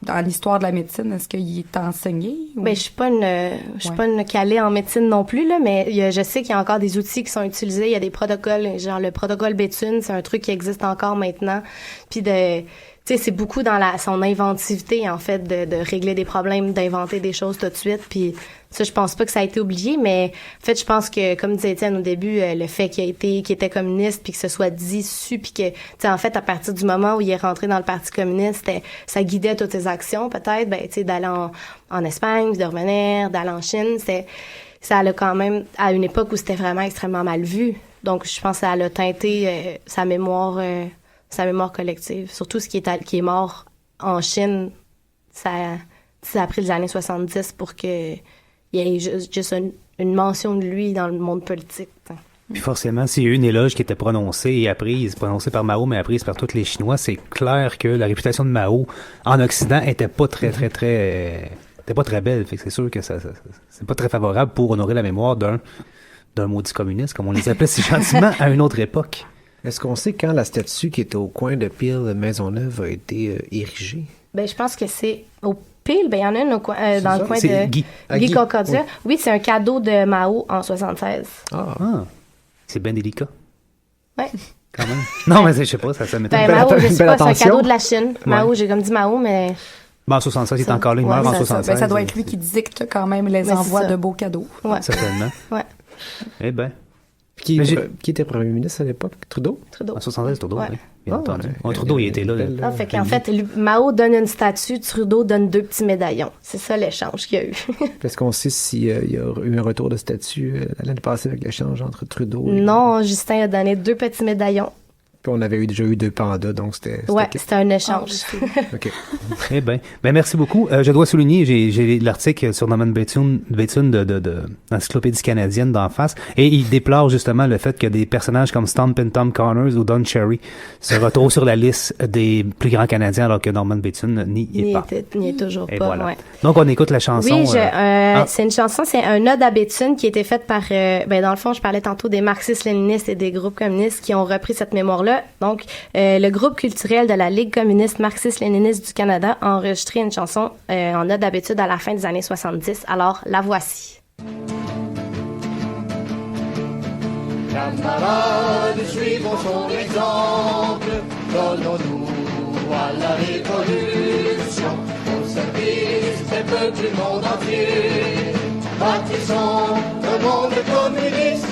dans l'histoire de la médecine, est-ce qu'il est enseigné? Ou... je suis pas une calée en médecine non plus, là, mais je sais qu'il y a encore des outils qui sont utilisés. Il y a des protocoles, genre le protocole Béthune, c'est un truc qui existe encore maintenant. Puis tu sais, c'est beaucoup dans son inventivité, en fait, de régler des problèmes, d'inventer des choses tout de suite. Puis ça, je pense pas que ça a été oublié, mais en fait, je pense que, comme disait Étienne au début, le fait qu'il était communiste, puis que ce soit dit, puis que, tu sais, en fait, à partir du moment où il est rentré dans le Parti communiste, ça guidait toutes ses actions, peut-être, tu sais, d'aller en Espagne, de revenir, d'aller en Chine. Ça allait quand même à une époque où c'était vraiment extrêmement mal vu. Donc, je pense que ça a teinté sa mémoire collective. Surtout ce qui est mort en Chine, ça a pris les années 70 pour que il y ait juste une mention de lui dans le monde politique. T'sais. Puis forcément, s'il y a eu une éloge qui était prononcée et apprise, prononcée par Mao, mais apprise par tous les Chinois, c'est clair que la réputation de Mao en Occident était pas très belle. Fait que c'est sûr que c'est pas très favorable pour honorer la mémoire d'un maudit communiste, comme on les appelait si gentiment à une autre époque. Est-ce qu'on sait quand la statue qui est au coin de Peel Maisonneuve a été érigée? Je pense que c'est au Peel. Il y en a une dans le coin de Guy Concordia. Oui, c'est un cadeau de Mao en 76. Ah. C'est bien délicat. Oui. Quand même. Non, mais je sais pas, ça m'étonne. Mao, je sais pas, c'est un cadeau de la Chine. Mao, j'ai comme dit Mao, mais... En 76, il est encore là, il meurt en 76. Ça doit être lui qui dicte quand même les envois de beaux cadeaux. Ouais. Certainement. Ouais. Eh ben. Qui était premier ministre à l'époque? Trudeau? En 76, Trudeau, ouais. Oui. Bien entendu. Trudeau, il était là. Fait qu'en fait, Mao donne une statue, Trudeau donne 2 petits médaillons. C'est ça l'échange qu'il y a eu. Est-ce qu'on sait s'il y a eu un retour de statue l'année passée avec l'échange entre Trudeau et... Non, Justin a donné 2 petits médaillons. Puis on avait déjà eu 2 pandas, donc c'était... Ouais, c'était un échange. OK. Eh bien, merci beaucoup. Je dois souligner, j'ai l'article sur Norman Béthune de l'Encyclopédie canadienne d'en face, et il déplore justement le fait que des personnages comme Stompin' Tom Connors ou Don Cherry se retrouvent sur la liste des plus grands Canadiens, alors que Norman Béthune n'y est pas. N'y est toujours et pas, voilà. ouais. Donc, on écoute la chanson. Oui, c'est une chanson, c'est un ode à Béthune qui a été faite par, dans le fond, je parlais tantôt des marxistes-léninistes et des groupes communistes qui ont repris cette mémoire-là. Donc, le groupe culturel de la Ligue communiste marxiste-léniniste du Canada a enregistré une chanson en ode à Béthune à la fin des années 70. Alors, la voici. Camarades, suivons son exemple, donnons-nous à la révolution, au service des peuples du monde entier. Bâtissons un monde communiste.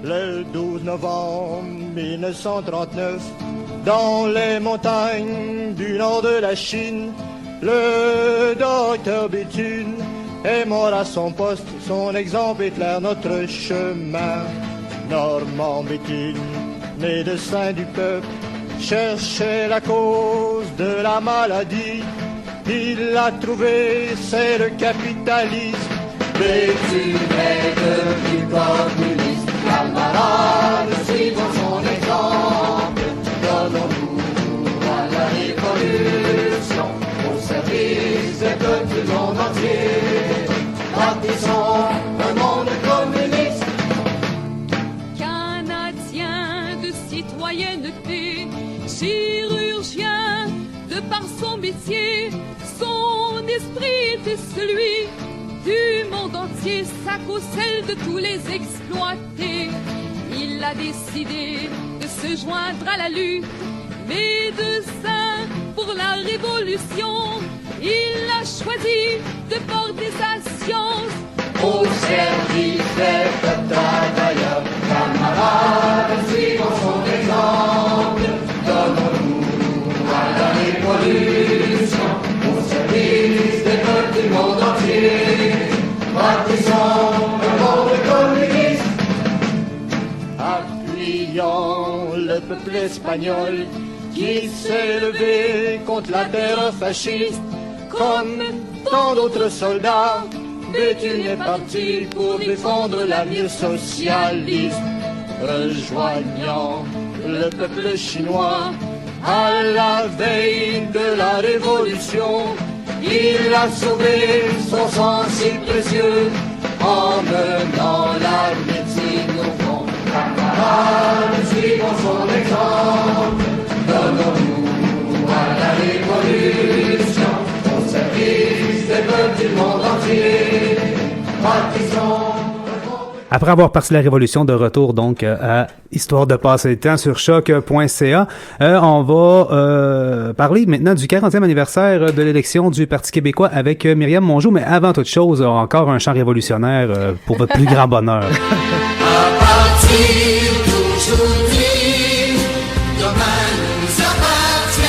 Le 12 novembre 1939, dans les montagnes du nord de la Chine, le docteur Béthune est mort à son poste, son exemple éclaire notre chemin. Normand Béthune, médecin du peuple, cherchait la cause de la maladie. Il l'a trouvé, c'est le capitalisme. Béthune est devenu communiste. Camarades, suivons son exemple, donnons-nous à la révolution, au service des peuples du monde entier. Bâtissons un monde communiste. Canadien de citoyenneté, chirurgien, de par son métier, son esprit était celui du monde entier, sa cause celle de tous les exploités. Il a décidé de se joindre à la lutte, médecin pour la révolution. Il a choisi de porter sa science Au service des peuples travailleurs, camarades, suivons son exemple. Donnons-nous à la révolution, au service des peuples du monde entier. Bâtissons le monde communiste, appuyant le peuple espagnol qui s'est levé contre la terre fasciste, comme tant d'autres soldats. Béthune est parti pour défendre l'avenir socialiste, rejoignant le peuple chinois à la veille de la révolution. Il a sauvé son sang si précieux en menant la médecine au front. Camarades, suivons son exemple, donnons-nous à la révolution, au service des peuples du monde entier. Bâtissons. Après avoir parti la Révolution, de retour donc à Histoire de passer le temps sur choc.ca, on va parler maintenant du 40e anniversaire de l'élection du Parti québécois avec Myriam Mongeau, mais avant toute chose, encore un chant révolutionnaire pour votre plus grand bonheur. À partir d'aujourd'hui, demain nous appartient.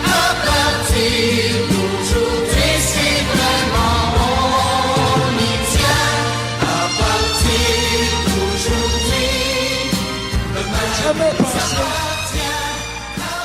À partir d'aujourd'hui, c'est vraiment on y tient. À partir d'aujourd'hui, demain nous appartient.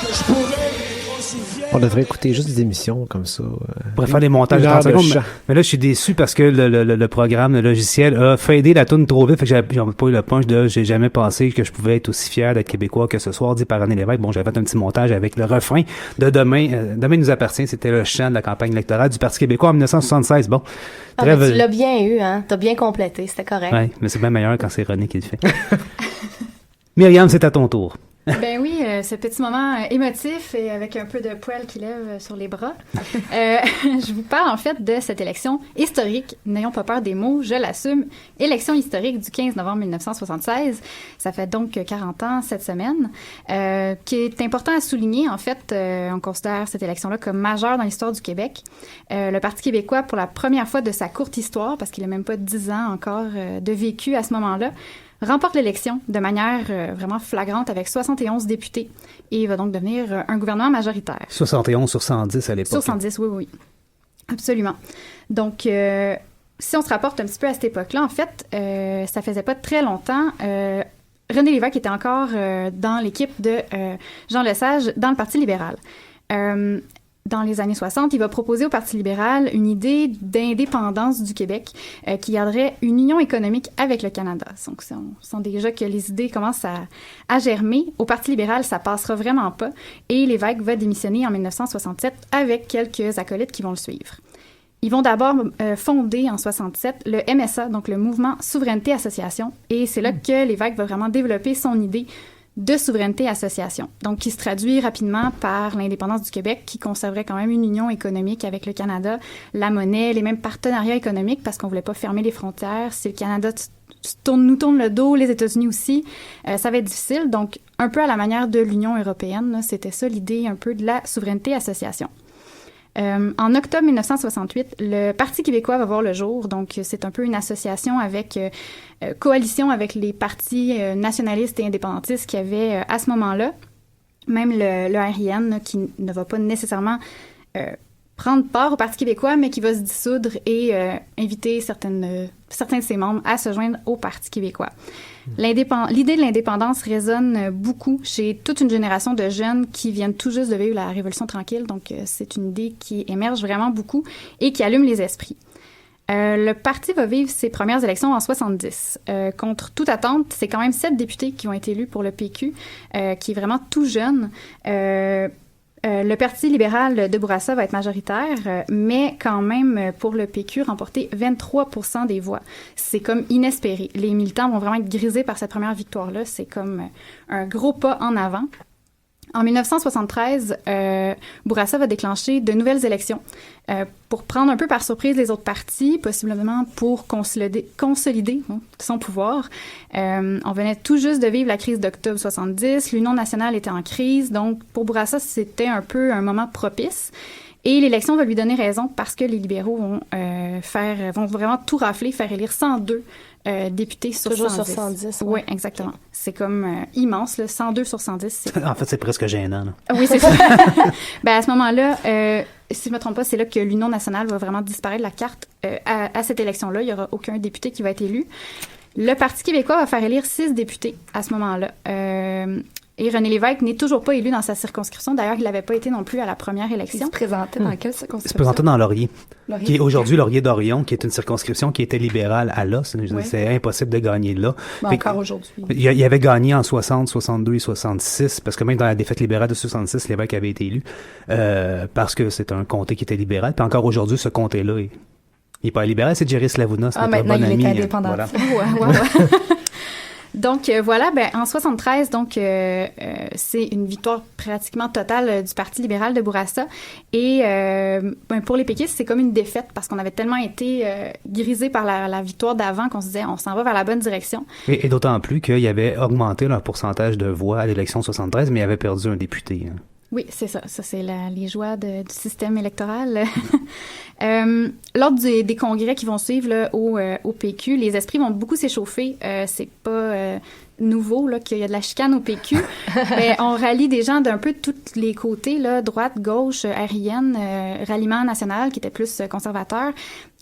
Que je pourrais être aussi fier. On devrait écouter juste des émissions comme ça. On pourrait faire des montages de Une heure 30 de secondes, chant. mais là, je suis déçu parce que le programme, le logiciel a fadé la toune trop vite, fait que j'ai pas eu le punch de j'ai jamais pensé que je pouvais être aussi fier d'être québécois que ce soir, dit par René Lévesque. Bon, j'avais fait un petit montage avec le refrain de Demain. Demain nous appartient, c'était le chant de la campagne électorale du Parti québécois en 1976. Bon. Ah, Très ben, tu l'as bien eu, hein? T'as bien complété, c'était correct. Ouais, mais c'est bien meilleur quand c'est René qui le fait. Myriam, c'est à ton tour. Ben oui, ce petit moment émotif et avec un peu de poil qui lève sur les bras. Je vous parle en fait de cette élection historique. N'ayons pas peur des mots, je l'assume. Élection historique du 15 novembre 1976. Ça fait donc 40 ans cette semaine. Qui est important à souligner, en fait, on considère cette élection-là comme majeure dans l'histoire du Québec. Le Parti québécois, pour la première fois de sa courte histoire, parce qu'il n'a même pas 10 ans encore de vécu à ce moment-là, remporte l'élection de manière vraiment flagrante avec 71 députés et va donc devenir un gouvernement majoritaire. 71 sur 110 à l'époque. Sur 110, oui, oui. Absolument. Donc, si on se rapporte un petit peu à cette époque-là, en fait, ça faisait pas très longtemps. René Lévesque était encore dans l'équipe de Jean Lesage dans le Parti libéral. Dans les années 60, il va proposer au Parti libéral une idée d'indépendance du Québec qui garderait une union économique avec le Canada. Donc, on sent déjà que les idées commencent à germer. Au Parti libéral, ça passera vraiment pas. Et Lévesque va démissionner en 1967 avec quelques acolytes qui vont le suivre. Ils vont d'abord fonder en 67 le MSA, donc le Mouvement Souveraineté Association. Et c'est là que Lévesque va vraiment développer son idée de souveraineté association, donc qui se traduit rapidement par l'indépendance du Québec, qui conserverait quand même une union économique avec le Canada, la monnaie, les mêmes partenariats économiques, parce qu'on voulait pas fermer les frontières. Si le Canada nous tourne le dos, les États-Unis aussi, ça va être difficile. Donc, un peu à la manière de l'Union européenne, là, c'était ça l'idée un peu de la souveraineté association. En octobre 1968, le Parti québécois va voir le jour. Donc, c'est un peu une association avec coalition avec les partis nationalistes et indépendantistes qu'il y avait à ce moment-là. Même le RIN, qui ne va pas nécessairement prendre part au Parti québécois, mais qui va se dissoudre et inviter certains de ses membres à se joindre au Parti québécois. L'idée de l'indépendance résonne beaucoup chez toute une génération de jeunes qui viennent tout juste de vivre la Révolution tranquille. Donc, c'est une idée qui émerge vraiment beaucoup et qui allume les esprits. Le parti va vivre ses premières élections en 70. Contre toute attente, c'est quand même 7 députés qui ont été élus pour le PQ, qui est vraiment tout jeune. Le Parti libéral de Bourassa va être majoritaire, mais quand même, pour le PQ, remporter 23% des voix. C'est comme inespéré. Les militants vont vraiment être grisés par cette première victoire-là. C'est comme un gros pas en avant. En 1973, Bourassa va déclencher de nouvelles élections pour prendre un peu par surprise les autres partis, possiblement pour consolider son pouvoir. On venait tout juste de vivre la crise d'octobre 70, l'Union nationale était en crise, donc pour Bourassa, c'était un peu un moment propice. Et l'élection va lui donner raison parce que les libéraux vont vraiment tout rafler, faire élire 102 députés sur 110. Toujours sur 110. Oui, exactement. C'est comme immense, là, 102 sur 110. En fait, c'est presque gênant. Là. Oui, c'est ça. À ce moment-là, si je ne me trompe pas, c'est là que l'Union nationale va vraiment disparaître de la carte. À cette élection-là, il n'y aura aucun député qui va être élu. Le Parti québécois va faire élire 6 députés à ce moment-là. Et René Lévesque n'est toujours pas élu dans sa circonscription. D'ailleurs, il n'avait pas été non plus à la première élection. Il se présentait dans quelle Il se circonscription? présentait dans Laurier, Laurier. qui est aujourd'hui Laurier-Dorion, qui est une circonscription qui était libérale à là. Oui. C'est impossible de gagner là. Ben, encore aujourd'hui. Il avait gagné en 60, 62 et 66, parce que même dans la défaite libérale de 66, Lévesque avait été élu, parce que c'est un comté qui était libéral. Puis encore aujourd'hui, ce comté-là, il n'est pas libéral, c'est Jerry Slavounas, notre maintenant, bon il ami. est indépendant. Voilà. Ouais. Donc voilà, en 73, c'est une victoire pratiquement totale du Parti libéral de Bourassa. Et pour les péquistes, c'est comme une défaite parce qu'on avait tellement été grisés par la victoire d'avant qu'on se disait on s'en va vers la bonne direction. Et d'autant plus qu'ils avaient augmenté leur pourcentage de voix à l'élection 73, mais ils avaient perdu un député. Hein. Oui, c'est ça. Ça, c'est les joies du système électoral. Lors des congrès qui vont suivre là, au PQ, les esprits vont beaucoup s'échauffer. C'est pas nouveau là, qu'il y a de la chicane au PQ. Mais on rallie des gens d'un peu de tous les côtés, là, droite, gauche, aérienne, ralliement national, qui était plus conservateur.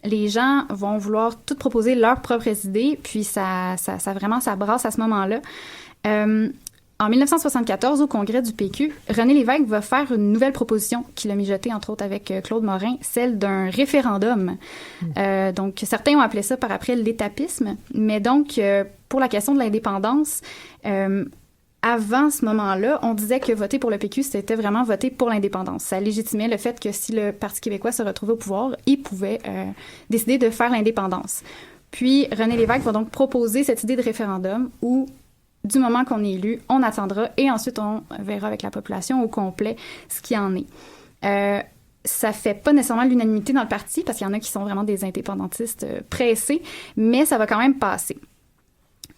Les gens vont vouloir tout proposer leurs propres idées, puis ça brasse à ce moment-là. En 1974, au congrès du PQ, René Lévesque va faire une nouvelle proposition qu'il a mijotée, entre autres, avec Claude Morin, celle d'un référendum. Donc, certains ont appelé ça par après l'étapisme. Mais donc, pour la question de l'indépendance, avant ce moment-là, on disait que voter pour le PQ, c'était vraiment voter pour l'indépendance. Ça légitimait le fait que si le Parti québécois se retrouvait au pouvoir, il pouvait décider de faire l'indépendance. Puis, René Lévesque va donc proposer cette idée de référendum où du moment qu'on est élu, on attendra et ensuite on verra avec la population au complet ce qu'il en est. Ça fait pas nécessairement l'unanimité dans le parti parce qu'il y en a qui sont vraiment des indépendantistes pressés, mais ça va quand même passer.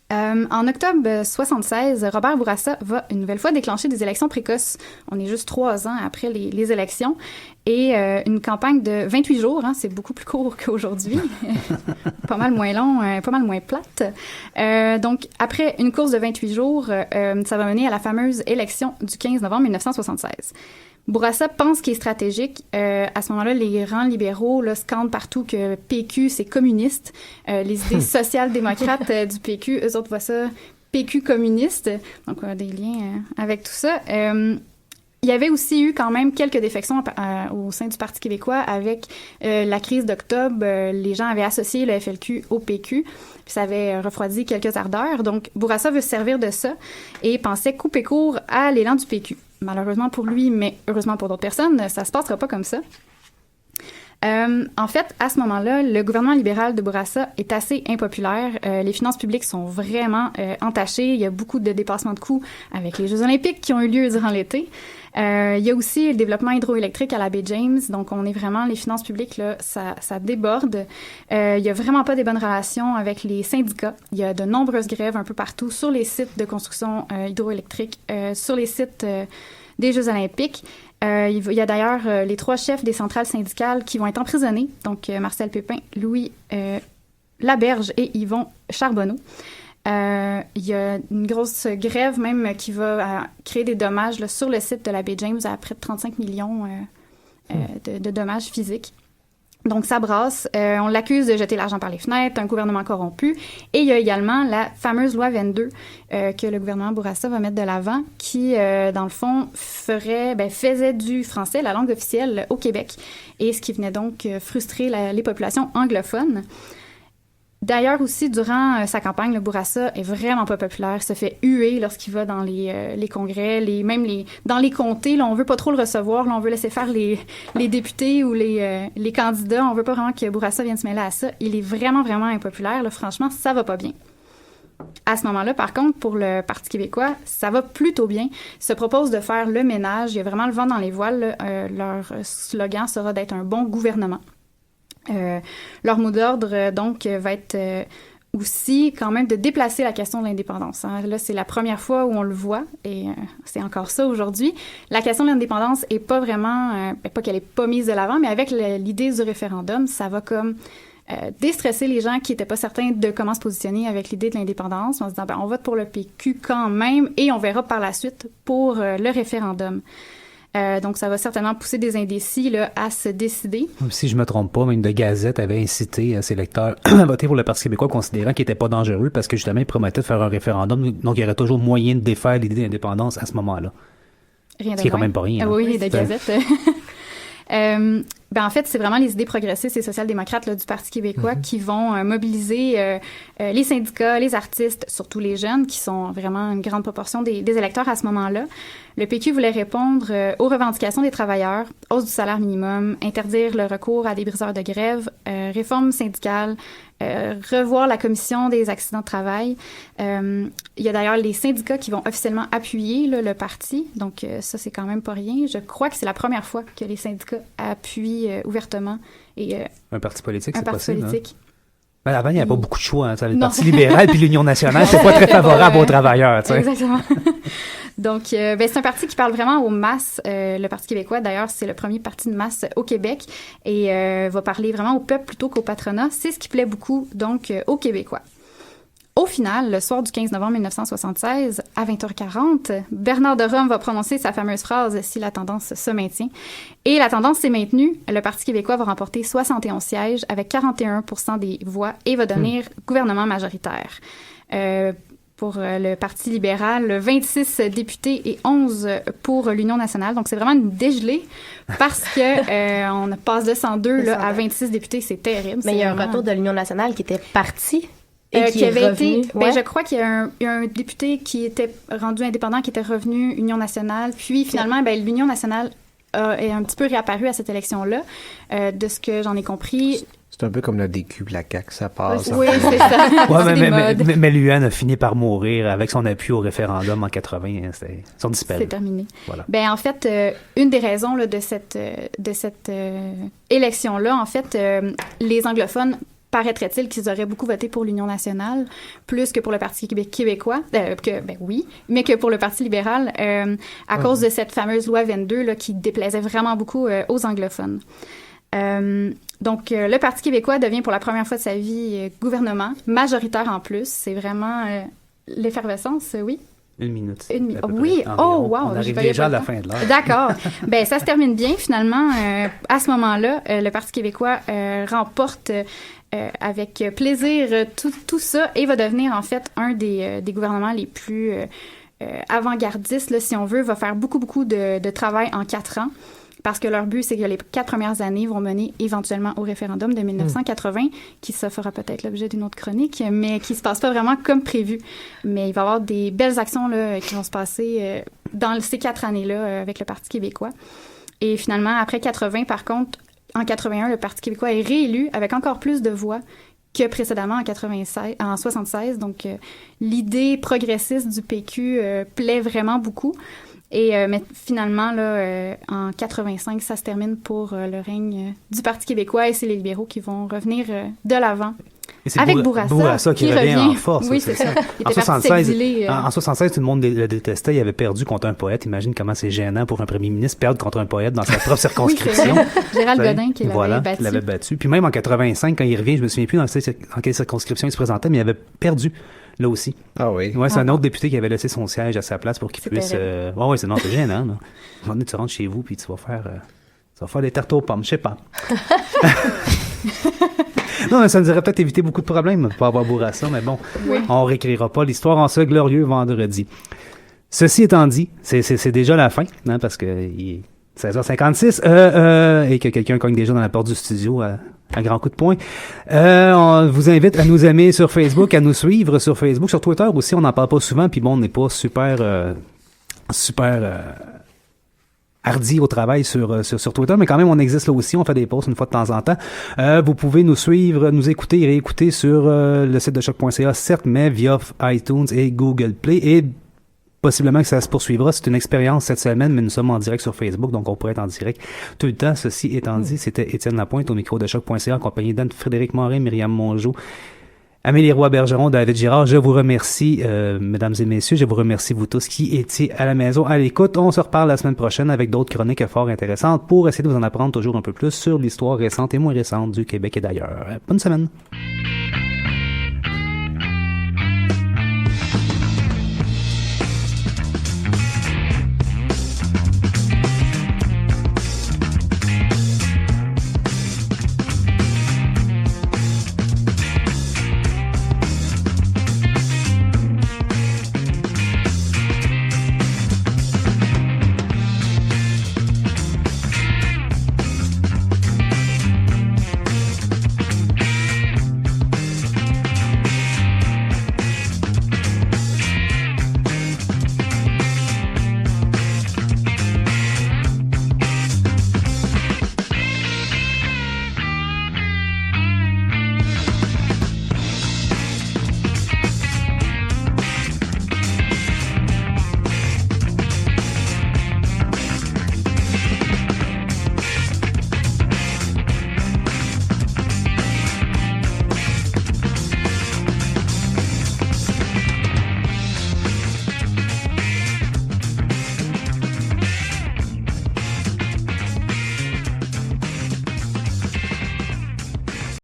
En octobre 76, Robert Bourassa va une nouvelle fois déclencher des élections précoces. On est juste 3 ans après les élections. Et une campagne de 28 jours, hein, c'est beaucoup plus court qu'aujourd'hui. Pas mal moins long, pas mal moins plate. Donc, après une course de 28 jours, ça va mener à la fameuse élection du 15 novembre 1976. Bourassa pense qu'il est stratégique. À ce moment-là, les rangs libéraux là, scandent partout que PQ, c'est communiste. Les idées social-démocrates du PQ, eux autres voient ça PQ communiste. Donc, on a des liens avec tout ça. Il y avait aussi eu quand même quelques défections au sein du Parti québécois avec la crise d'octobre. Les gens avaient associé le FLQ au PQ, puis ça avait refroidi quelques ardeurs. Donc, Bourassa veut se servir de ça et pensait couper court à l'élan du PQ. Malheureusement pour lui, mais heureusement pour d'autres personnes, ça se passera pas comme ça. En fait, à ce moment-là, le gouvernement libéral de Bourassa est assez impopulaire. Les finances publiques sont vraiment entachées. Il y a beaucoup de dépassements de coûts avec les Jeux olympiques qui ont eu lieu durant l'été. Il y a aussi le développement hydroélectrique à la baie James. Donc, on est vraiment, les finances publiques, là, ça déborde. Il y a vraiment pas des bonnes relations avec les syndicats. Il y a de nombreuses grèves un peu partout sur les sites de construction hydroélectrique, sur les sites des Jeux olympiques. Il y a d'ailleurs les 3 chefs des centrales syndicales qui vont être emprisonnés. Donc, Marcel Pépin, Louis Laberge et Yvon Charbonneau. Il y a une grosse grève même qui va créer des dommages là, sur le site de la baie James à près de 35 millions de dommages physiques. Donc, ça brasse. On l'accuse de jeter l'argent par les fenêtres, un gouvernement corrompu. Et il y a également la fameuse loi 22 que le gouvernement Bourassa va mettre de l'avant qui, dans le fond, faisait du français la langue officielle au Québec. Et ce qui venait donc frustrer les populations anglophones. D'ailleurs aussi, durant sa campagne, le Bourassa est vraiment pas populaire, se fait huer lorsqu'il va dans les congrès, dans les comtés. Là, on veut pas trop le recevoir, là, on veut laisser faire les députés ou les candidats. On veut pas vraiment que Bourassa vienne se mêler à ça. Il est vraiment, vraiment impopulaire. Là, franchement, ça va pas bien. À ce moment-là, par contre, pour le Parti québécois, ça va plutôt bien. Ils se proposent de faire le ménage. Il y a vraiment le vent dans les voiles. Leur slogan sera d'être un bon gouvernement. Leur mot d'ordre, donc, va être aussi quand même de déplacer la question de l'indépendance. Hein. Là, c'est la première fois où on le voit, et c'est encore ça aujourd'hui. La question de l'indépendance est pas vraiment, pas qu'elle est pas mise de l'avant, mais avec l'idée du référendum, ça va comme déstresser les gens qui n'étaient pas certains de comment se positionner avec l'idée de l'indépendance, en se disant, ben, on vote pour le PQ quand même, et on verra par la suite pour le référendum. Donc, ça va certainement pousser des indécis là, à se décider. Si je me trompe pas, même de Gazette avait incité ses lecteurs à voter pour le Parti québécois, considérant qu'il n'était pas dangereux parce que justement, il promettait de faire un référendum. Donc, il y aurait toujours moyen de défaire l'idée d'indépendance à ce moment-là. Rien Ce qui est quand même pas rien. Ah, oui, de Gazette. Ben en fait, c'est vraiment les idées progressistes et social-démocrates là, du Parti québécois qui vont mobiliser les syndicats, les artistes, surtout les jeunes, qui sont vraiment une grande proportion des électeurs à ce moment-là. Le PQ voulait répondre aux revendications des travailleurs, hausse du salaire minimum, interdire le recours à des briseurs de grève, réforme syndicale, revoir la commission des accidents de travail. Il y a d'ailleurs les syndicats qui vont officiellement appuyer là, le parti, donc ça, c'est quand même pas rien. Je crois que c'est la première fois que les syndicats appuient ouvertement. Et, un parti politique, un c'est parti possible. politique. Hein? Ben, avant, il n'y avait pas beaucoup de choix. Hein. Le Parti libéral puis l'Union nationale, c'est pas très favorable aux travailleurs. T'sais. Exactement. Donc, ben, c'est un parti qui parle vraiment aux masses. Le Parti québécois, d'ailleurs, c'est le premier parti de masse au Québec et va parler vraiment au peuple plutôt qu'au patronat. C'est ce qui plaît beaucoup, donc, aux Québécois. Au final, le soir du 15 novembre 1976, à 20h40, Bernard de Rome va prononcer sa fameuse phrase « Si la tendance se maintient ». Et la tendance s'est maintenue. Le Parti québécois va remporter 71 sièges avec 41% des voix et va devenir gouvernement majoritaire. Pour le Parti libéral, 26 députés et 11 pour l'Union nationale. Donc, c'est vraiment une dégelée parce que on passe de 102 là, à 26 députés. C'est terrible. Mais il y a un retour de l'Union nationale qui était parti. Et qui avait revenu, été, ben, je crois qu'il y a un député qui était rendu indépendant, qui était revenu Union nationale. Puis finalement, ben, l'Union nationale est un petit peu réapparue à cette élection-là, de ce que j'en ai compris. C'est un peu comme la DQ, la CAQ, ça passe. Oui, c'est ça. Ouais, mais l'UN a fini par mourir avec son appui au référendum en 80. Ils sont disparus. C'est terminé. Voilà. Ben, en fait, une des raisons là, de cette élection-là, en fait, les anglophones paraîtrait-il qu'ils auraient beaucoup voté pour l'Union nationale, plus que pour le Parti québécois, ben oui, mais que pour le Parti libéral, à cause de cette fameuse loi 22 là, qui déplaisait vraiment beaucoup aux anglophones. Donc, le Parti québécois devient pour la première fois de sa vie gouvernement, majoritaire en plus. C'est vraiment l'effervescence, oui. Une minute. Oui, oh, wow. On arrive déjà à la fin de l'heure. D'accord. Ben, ça se termine bien, finalement. À ce moment-là, le Parti québécois remporte avec plaisir tout ça et va devenir, en fait, un des gouvernements les plus avant-gardistes, là, si on veut, va faire beaucoup de travail en 4 ans. Parce que leur but, c'est que les 4 premières années vont mener éventuellement au référendum de 1980, qui ça fera peut-être l'objet d'une autre chronique, mais qui se passe pas vraiment comme prévu. Mais il va y avoir des belles actions là, qui vont se passer dans ces 4 années-là avec le Parti québécois. Et finalement, après 80, par contre, en 81, le Parti québécois est réélu avec encore plus de voix que précédemment en 76. Donc, l'idée progressiste du PQ plaît vraiment beaucoup. Mais finalement, là, en 85, ça se termine pour le règne du Parti québécois et c'est les libéraux qui vont revenir de l'avant. Avec Bourassa qui revient en force. Oui, c'est ça. Il en, était 76, exilé, en 76, tout le monde le détestait. Il avait perdu contre un poète. Imagine comment c'est gênant pour un premier ministre perdre contre un poète dans sa propre circonscription. Oui, Gérald Godin qui l'avait battu. Puis même en 85, quand il revient, je me souviens plus dans quelle circonscription il se présentait, mais il avait perdu. Là aussi. Ah oui. Ouais, c'est un autre député qui avait laissé son siège à sa place pour qu'il puisse. C'est gênant. Là. Un moment donné, tu rentres chez vous puis tu vas faire des tartes aux pommes, je sais pas. Non, mais ça nous aurait peut-être évité beaucoup de problèmes pour avoir Bourassa, mais bon, on réécrira pas l'histoire en ce glorieux vendredi. Ceci étant dit, c'est déjà la fin, hein, parce que il est 16h56 et que quelqu'un cogne déjà dans la porte du studio à grand coup de poing. On vous invite à nous aimer sur Facebook, à nous suivre sur Facebook, sur Twitter aussi, on n'en parle pas souvent, puis bon, on n'est pas super hardi au travail sur Twitter, mais quand même, on existe là aussi. On fait des posts une fois de temps en temps. Vous pouvez nous suivre, nous écouter et réécouter sur le site de choc.ca, certes, mais via iTunes et Google Play. Et possiblement que ça se poursuivra. C'est une expérience cette semaine, mais nous sommes en direct sur Facebook, donc on pourrait être en direct tout le temps. Ceci étant dit, c'était Étienne Lapointe au micro de choc.ca, en compagnie d'Anne-Frédéric Morin, Myriam Mongeau, Amélie Roy-Bergeron, David Girard. Je vous remercie, mesdames et messieurs. Je vous remercie, vous tous qui étiez à la maison à l'écoute. On se reparle la semaine prochaine avec d'autres chroniques fort intéressantes pour essayer de vous en apprendre toujours un peu plus sur l'histoire récente et moins récente du Québec et d'ailleurs. Bonne semaine.